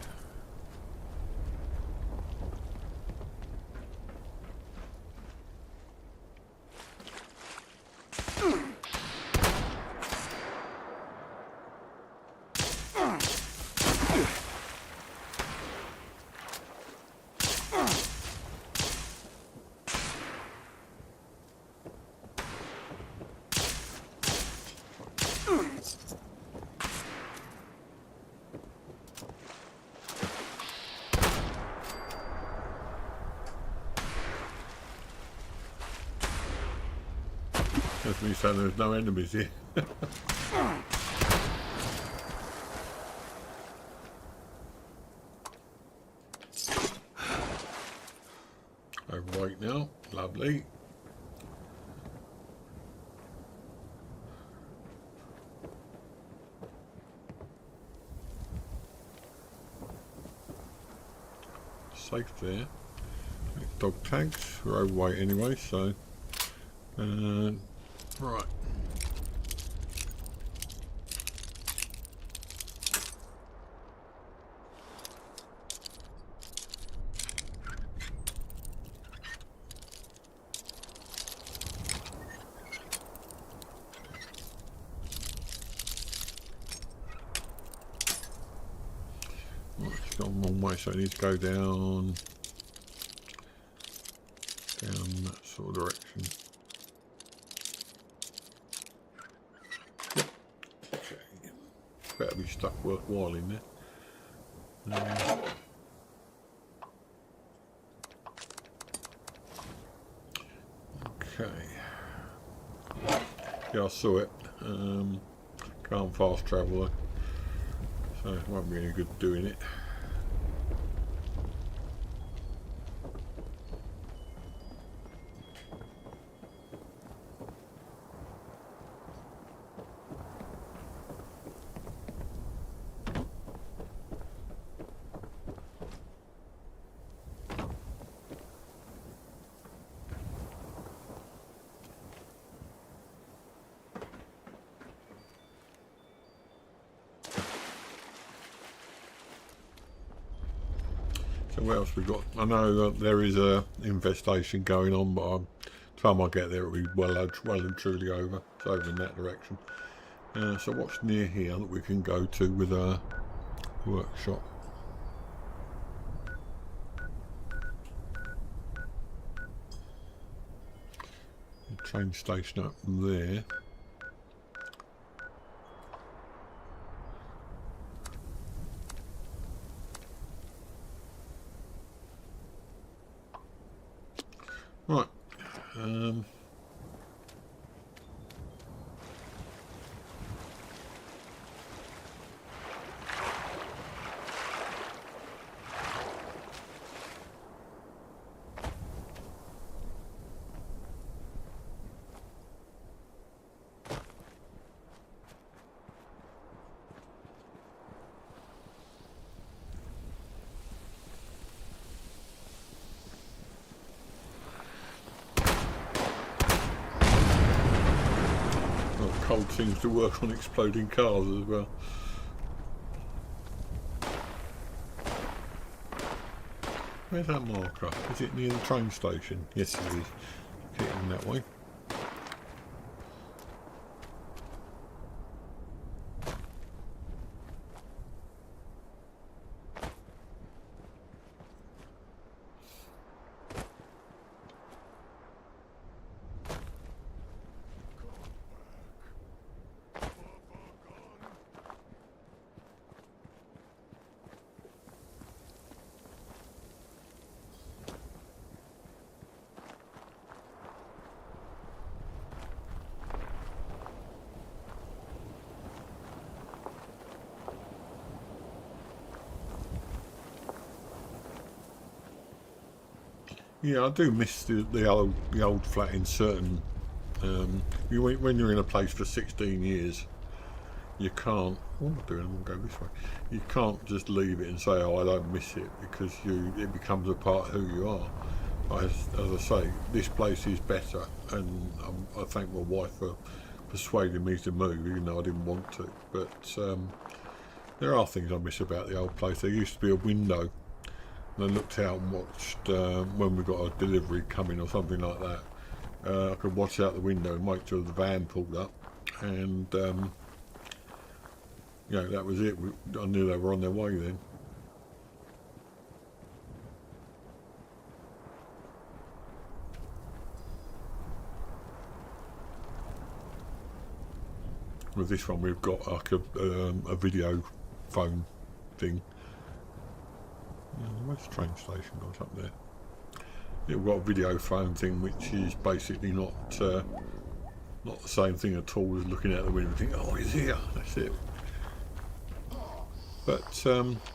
That's me saying there's no enemies here. Overweight now, lovely. Safe there. Dog tags, we're overweight anyway, so right. It's gone the wrong way, so I need to go down that sort of direction. Okay. Better be stuck worthwhile in there. Okay. Yeah, I saw it. Can't fast travel though, so it won't be any good doing it. So what else we got? I know there is a infestation going on, but by the time I get there it'll be well and truly over. It's over in that direction. So what's near here that we can go to with a workshop? The train station up there. Right. Cold seems to work on exploding cars as well. Where's that marker? Is it near the train station? Yes it is. Hitting that way. Yeah, I do miss the old flat in certain. When you're in a place for 16 years, you can't. What am I doing? I'm going to go this way. You can't just leave it and say, "Oh, I don't miss it," because it becomes a part of who you are. As I say, this place is better, and I thank my wife for persuading me to move, even though I didn't want to. But there are things I miss about the old place. There used to be a window. I looked out and watched when we got a delivery coming or something like that. I could watch out the window and wait till the van pulled up, and you know, that was it. I knew they were on their way then. With this one, we've got like a video phone thing. Where's the train station? Goes up there. Yeah, we've got a video phone thing, which is basically not Not the same thing at all as looking out the window and thinking, oh, he's here. That's it. But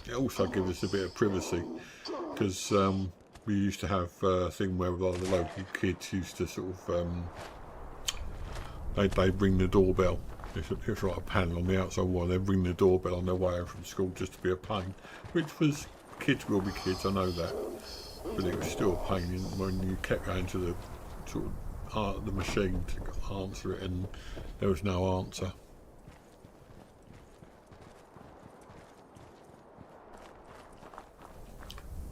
it also gives us a bit of privacy, because we used to have a thing where the local kids used to sort of they'd ring the doorbell. It's like a panel on the outside wall. They'd ring the doorbell on their way home from school just to be a pain, which was, kids will be kids, I know that, but it was still a pain when you kept going to the sort of the machine to answer it and there was no answer.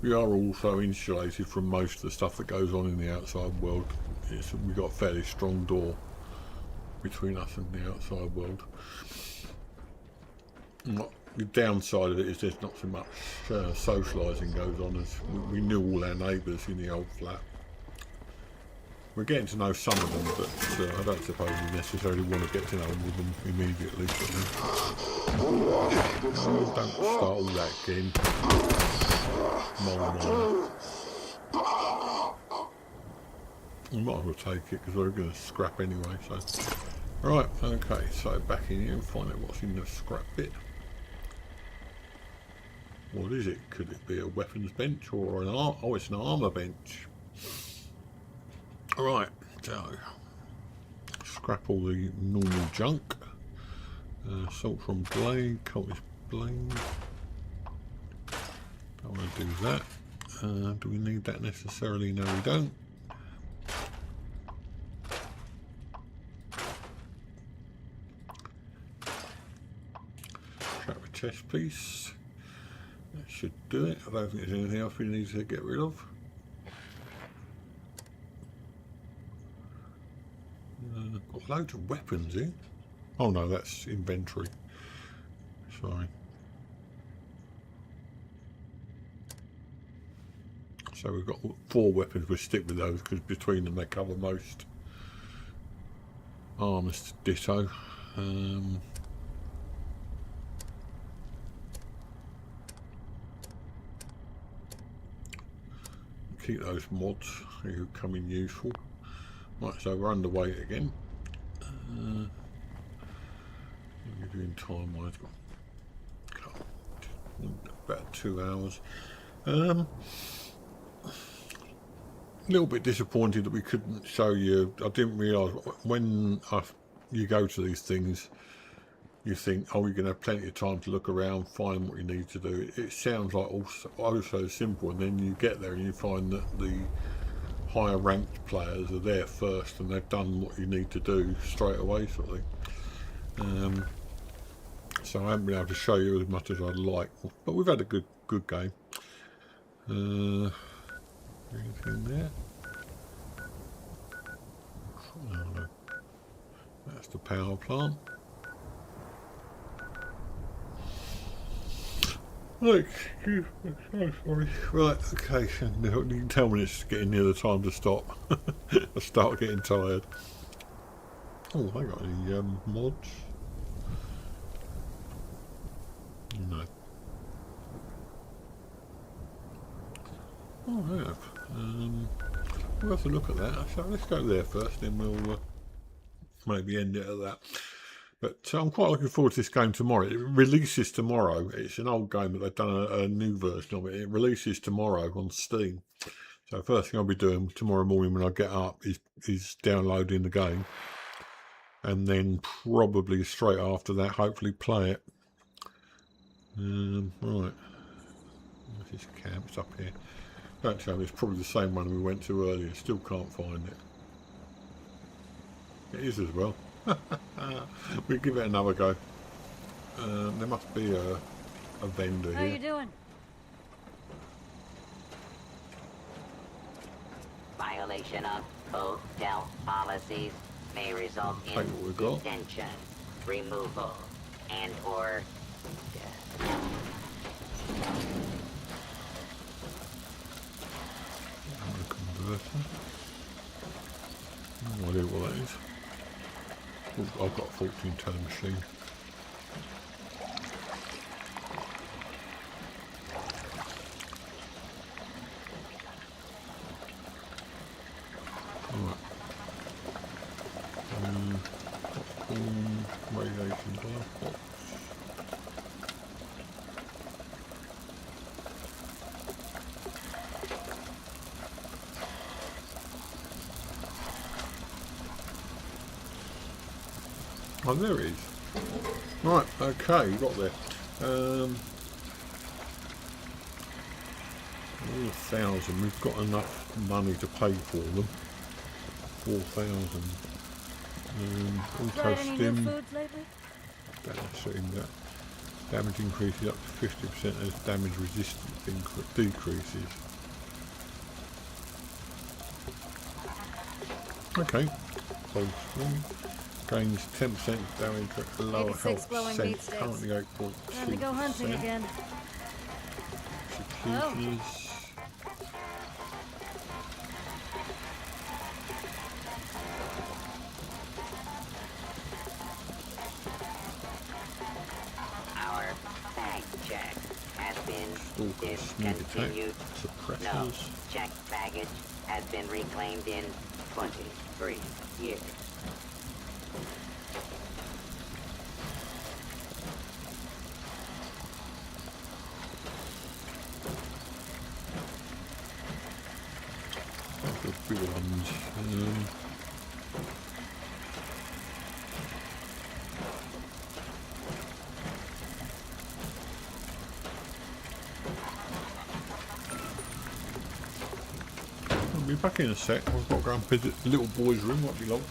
We are also insulated from most of the stuff that goes on in the outside world. We've got a fairly strong door between us and the outside world. The downside of it is there's not so much socialising goes on, as we knew all our neighbours in the old flat. We're getting to know some of them, but I don't suppose we necessarily want to get to know them immediately. Don't start all that again. We might as well take it because we're going to scrap anyway. So, right, okay. So back in here and find out what's in the scrap bit. What is it? Could it be a weapons bench or an arm? Oh, it's an armour bench. Alright, so scrap all the normal junk. Salt from blade, cultist blade. Don't want to do that. Do we need that necessarily? No, we don't. Scrap a chest piece. That should do it. I don't think there's anything else we need to get rid of. Got loads of weapons in. Oh no, that's inventory. Sorry. So we've got 4 weapons. We'll stick with those because between them they cover most. Armors ditto. Keep those mods who come in useful. Right, so we're underweight again. What are we doing time-wise? About 2 hours. A little bit disappointed that we couldn't show you. I didn't realise when you go to these things, you think, oh, you're going to have plenty of time to look around, find what you need to do. It sounds like also simple, and then you get there and you find that the higher ranked players are there first and they've done what you need to do straight away, sort of thing. So I haven't been able to show you as much as I'd like, but we've had a good game. Anything there? No. That's the power plant. Look, excuse me, so sorry. Right, okay, you can tell when it's getting near the time to stop. I start getting tired. Oh, have I got any mods? No. Oh, I have. We'll have to look at that. So let's go there first, then we'll maybe end it at that. But I'm quite looking forward to this game tomorrow. It releases tomorrow. It's an old game, but they've done a new version of it. It releases tomorrow on Steam. So first thing I'll be doing tomorrow morning when I get up is downloading the game. And then probably straight after that, hopefully play it. Right. This camp's up here. Don't tell me it's probably the same one we went to earlier. Still can't find it. It is as well. We'll give it another go. There must be a vendor here. How you doing? Violation of hotel policies may result in detention, removal, and/or death. Converter. No idea what that is. Oh, I've got a 14-ton machine. Alright. Oh, there it is. Right, okay, got there. 4,000. We've got enough money to pay for them. 4,000. Auto stim. Balancing that. Damage increases up to 50% as damage resistance decreases. Okay. So gains 10% damage at a lower health percent. Currently 8.2%. Time to go hunting again. Executions. Our bag check has been discontinued. No, checked baggage has been reclaimed in 23 years. The bigger ones. I'll be back in a sec. I've got to go and visit the little boy's room, won't be long.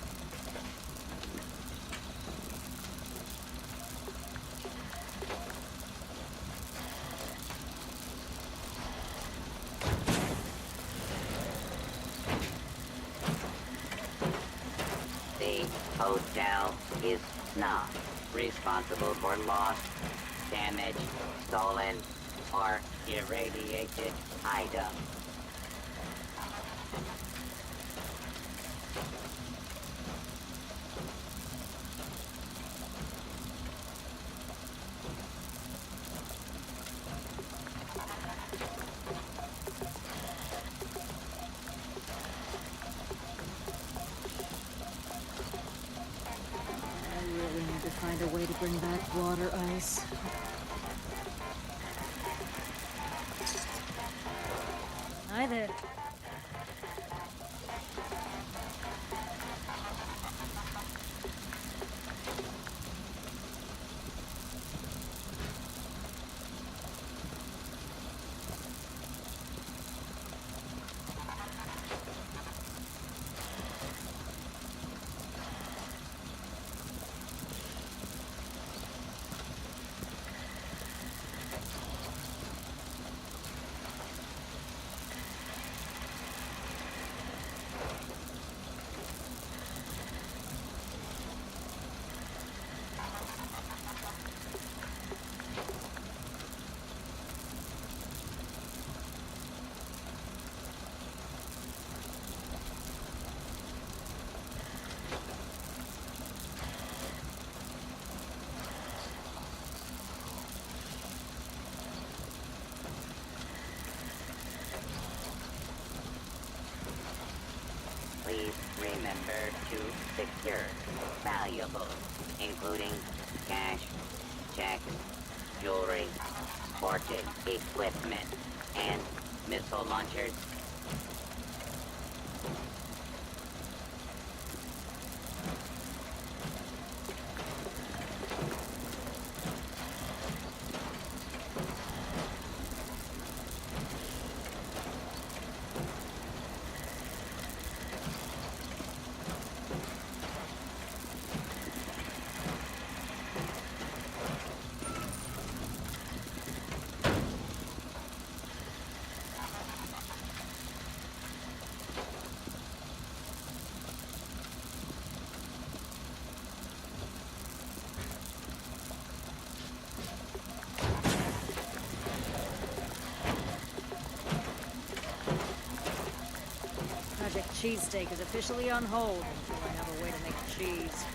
The hotel is not responsible for lost, damaged, stolen, or irradiated items. I really need to find a way to bring back water ice. Hi there. Please remember to secure valuables, including cash, checks, jewelry, sporting equipment, and missile launchers. Project Cheesesteak is officially on hold until I have a way to make cheese.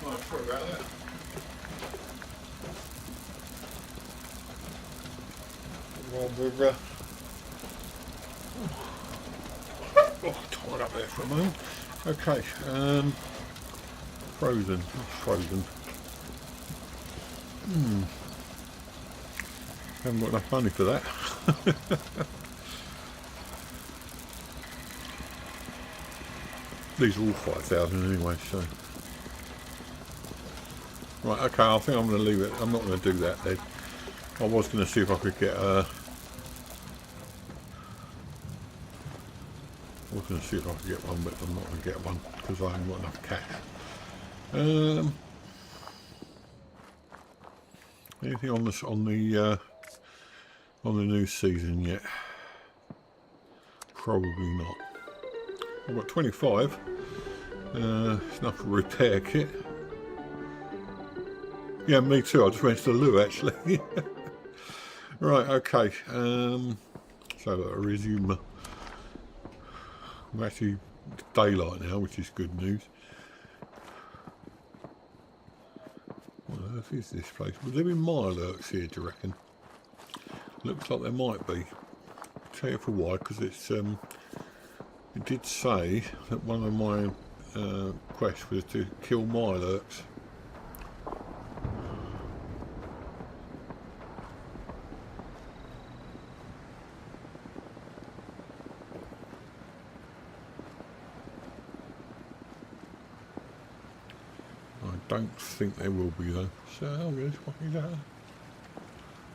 Oh, sorry about that. Rather, tied up there for a moment. Okay, frozen. What's frozen? Haven't got enough money for that. These are all 5,000 anyway, so. Right, okay, I think I'm going to leave it. I'm not going to do that then. I was going to see if I could get I was going to see if I could get one, but I'm not going to get one because I haven't got enough cash. Anything on this on the new season yet? Probably not. I've got 25. It's enough for a repair kit. Yeah, me too. I just went to the loo actually. Right, okay. So I'll resume. We're actually daylight now, which is good news. What on earth is this place? Would there be Mirelurks here, do you reckon? Looks like there might be. I'll tell you for why, because it's it did say that one of my quests was to kill Mirelurks. I don't think there will be though. So how good is that?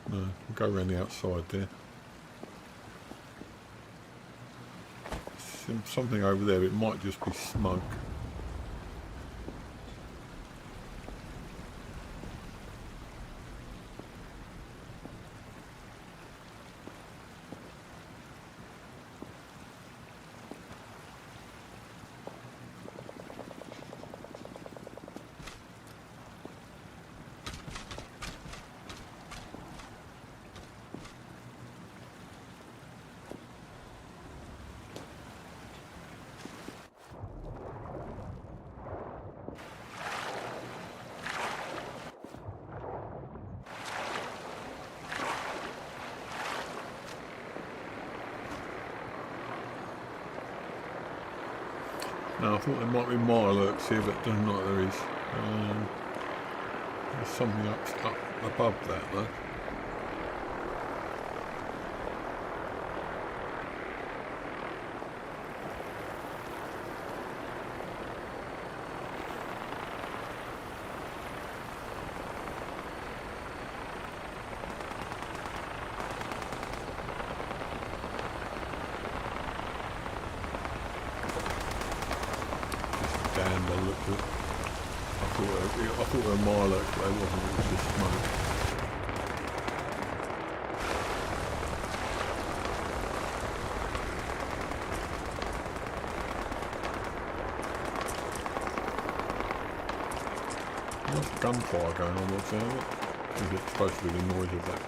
No, we'll go around the outside there. Something over there, it might just be smoke. Now I thought there might be Mirelurks here, but it doesn't look like there is. There's something up above that though. I thought they were Mirelurks, but they wasn't, it was just smoke. There's gunfire going on, what's that? Is it supposed to be the noise of that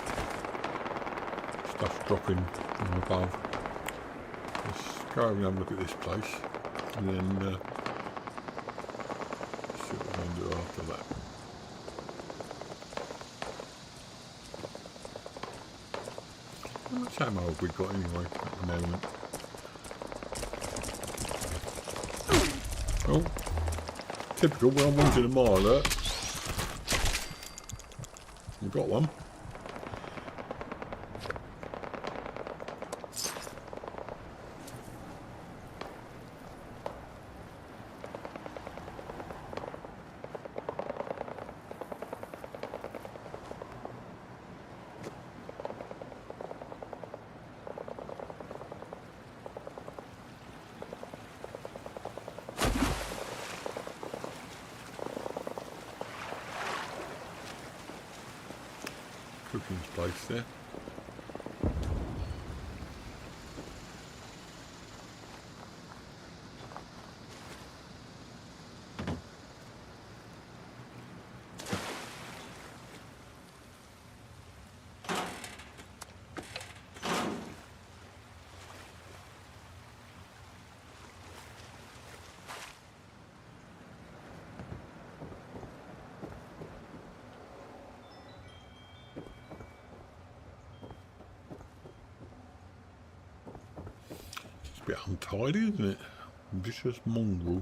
stuff dropping from above? Let's go over and have a look at this place, and then see what we're going to do after that. How much ammo have we got anyway at the moment? Oh, typical, when I'm wanting a Mirelurk. We've got one. Cooking's place there. Bit untidy, isn't it? Vicious mongrel.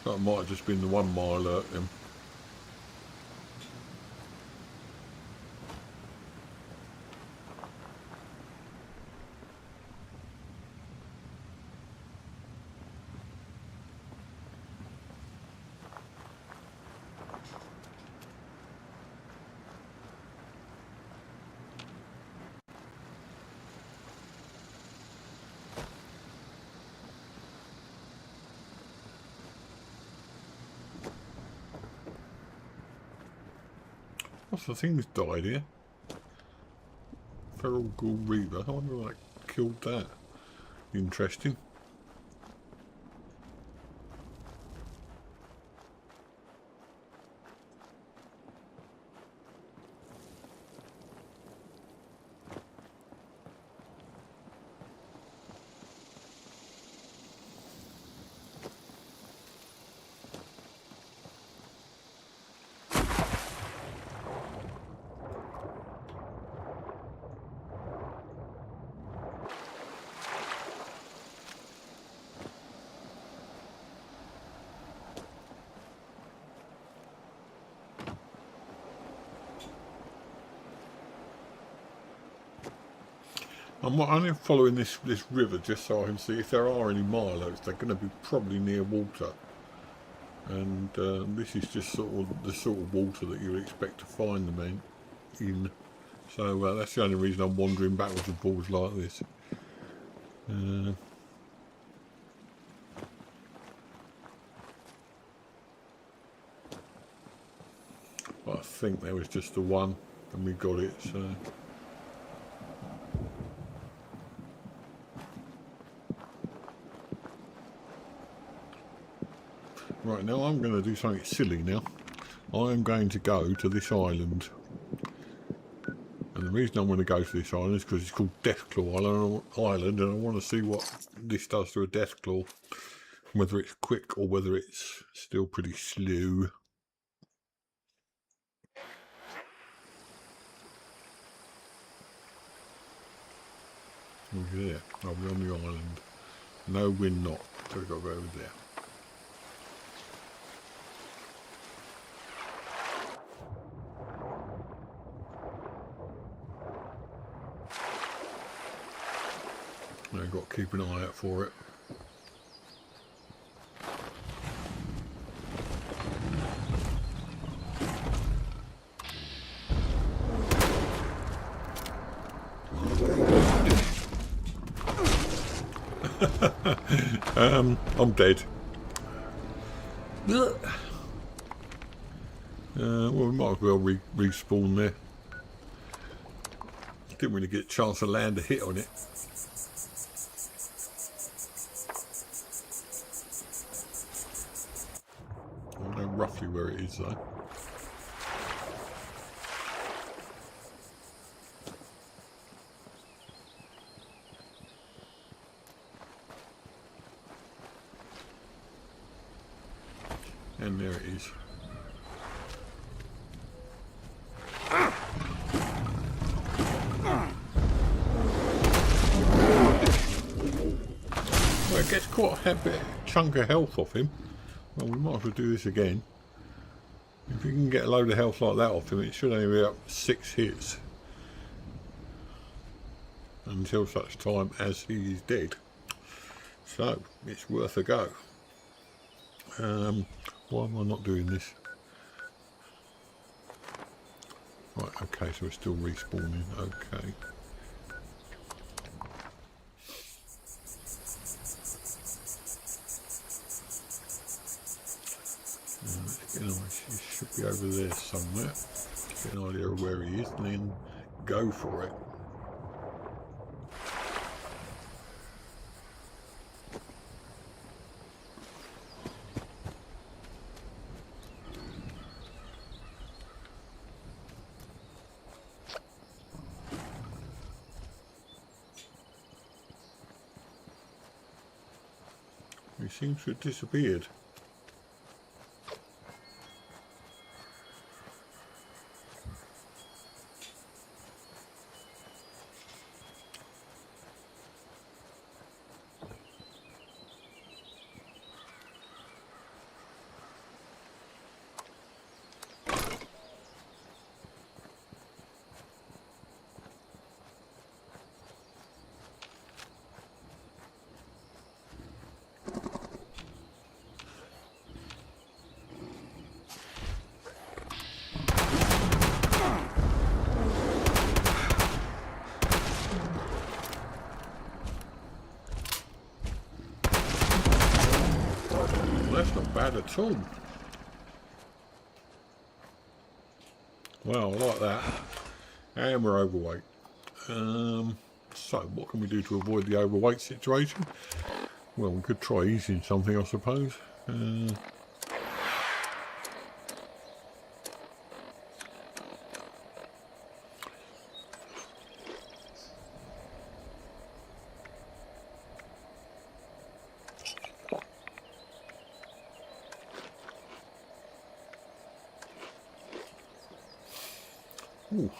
That might have just been the 1 mile alert then. What's the thing that's died here? Feral Ghoul Reaver. I wonder what killed that. Interesting. I'm only following this river just so I can see if there are any Milos. They're going to be probably near water, and this is just sort of the sort of water that you would expect to find them in. So that's the only reason I'm wandering backwards and forwards like this. But I think there was just the one, and we got it. So. Right, now I'm going to do something silly now. I am going to go to this island. And the reason I'm going to go to this island is because it's called Deathclaw Island, and I want to see what this does to a Deathclaw. Whether it's quick or whether it's still pretty slow. Over there. I'll be on the island. No, we're not. So we've got to go over there. I've got to keep an eye out for it. I'm dead. Well, we might as well respawn there. Didn't really get a chance to land a hit on it. I know roughly where it is though. And there it is. Well, it gets quite a bit chunk of health off him. Well, we might as well do this again. If you can get a load of health like that off him, it should only be up 6 hits. Until such time as he is dead. So, it's worth a go. Why am I not doing this? Right, okay, so we're still respawning, okay. He should be over there somewhere. Get an idea of where he is and then go for it. He seems to have disappeared. at all. Well, I like that. And we're overweight. So what can we do to avoid the overweight situation? Well, we could try eating something, I suppose. Ooh.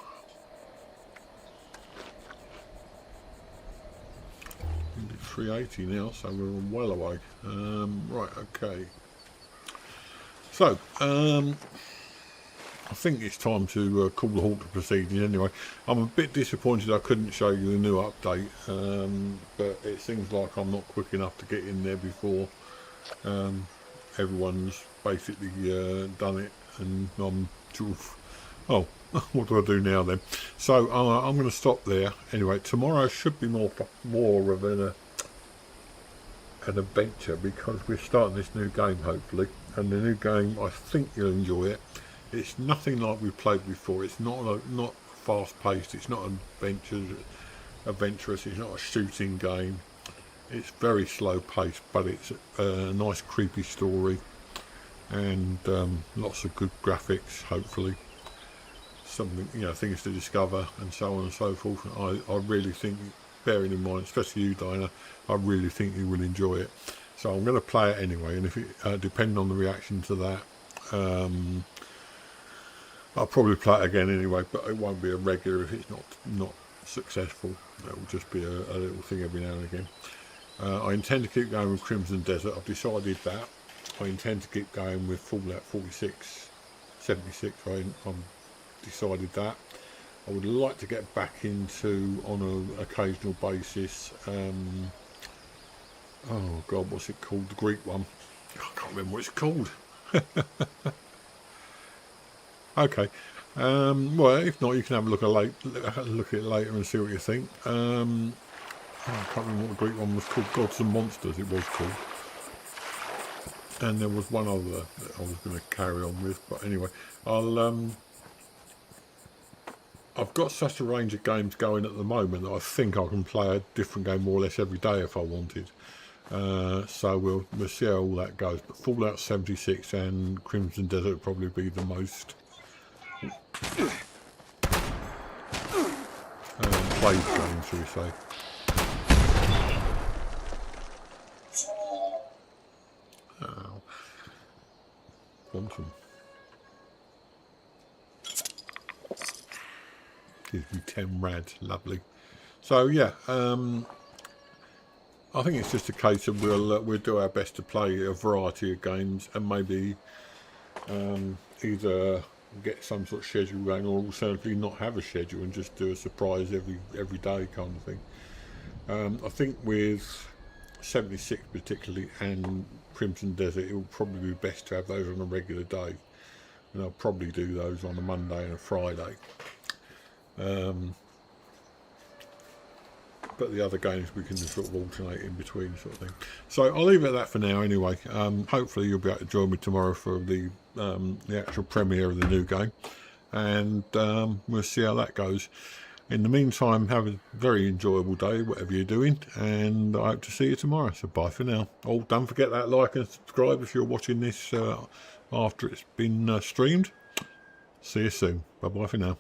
380 now, so we're well away. Right, okay. So, I think it's time to call the halt to proceedings anyway. I'm a bit disappointed I couldn't show you the new update, but it seems like I'm not quick enough to get in there before everyone's basically done it, and I'm sort of, oh, what do I do now then? So I'm going to stop there. Anyway, tomorrow should be more of an adventure, because we're starting this new game hopefully, and the new game, I think you'll enjoy it. It's nothing like we've played before. It's not fast paced, it's not adventurous, it's not a shooting game. It's very slow paced, but it's a nice creepy story, and lots of good graphics, hopefully. Something, you know, things to discover and so on and so forth. I really think, bearing in mind, especially you, Dinah, I really think you will enjoy it. So I'm going to play it anyway, and if it depending on the reaction to that, I'll probably play it again anyway, but it won't be a regular if it's not successful. It will just be a little thing every now and again. I intend to keep going with Crimson Desert. I've decided that. I intend to keep going with Fallout 76. I'm decided that. I would like to get back into, on an occasional basis, oh god, what's it called, the Greek one? I can't remember what it's called. Okay, well, if not, you can have a look at it later and see what you think. I can't remember what the Greek one was called. Gods and Monsters it was called, and there was one other that I was going to carry on with, but anyway, I've got such a range of games going at the moment that I think I can play a different game more or less every day if I wanted. So we'll see how all that goes. But Fallout 76 and Crimson Desert will probably be the most played game, shall we say. Oh. Quantum. Gives me 10 rad, lovely. So yeah, I think it's just a case of we'll do our best to play a variety of games, and maybe either get some sort of schedule going, or alternatively not have a schedule and just do a surprise every day kind of thing. I think with 76 particularly and Crimson Desert, it will probably be best to have those on a regular day, and I'll probably do those on a Monday and a Friday. But the other games we can just sort of alternate in between, sort of thing. So I'll leave it at that for now anyway. Hopefully you'll be able to join me tomorrow for the actual premiere of the new game, and we'll see how that goes. In the meantime, have a very enjoyable day, whatever you're doing, and I hope to see you tomorrow. So bye for now. Oh, don't forget that like and subscribe if you're watching this after it's been streamed. See you soon. Bye bye for now.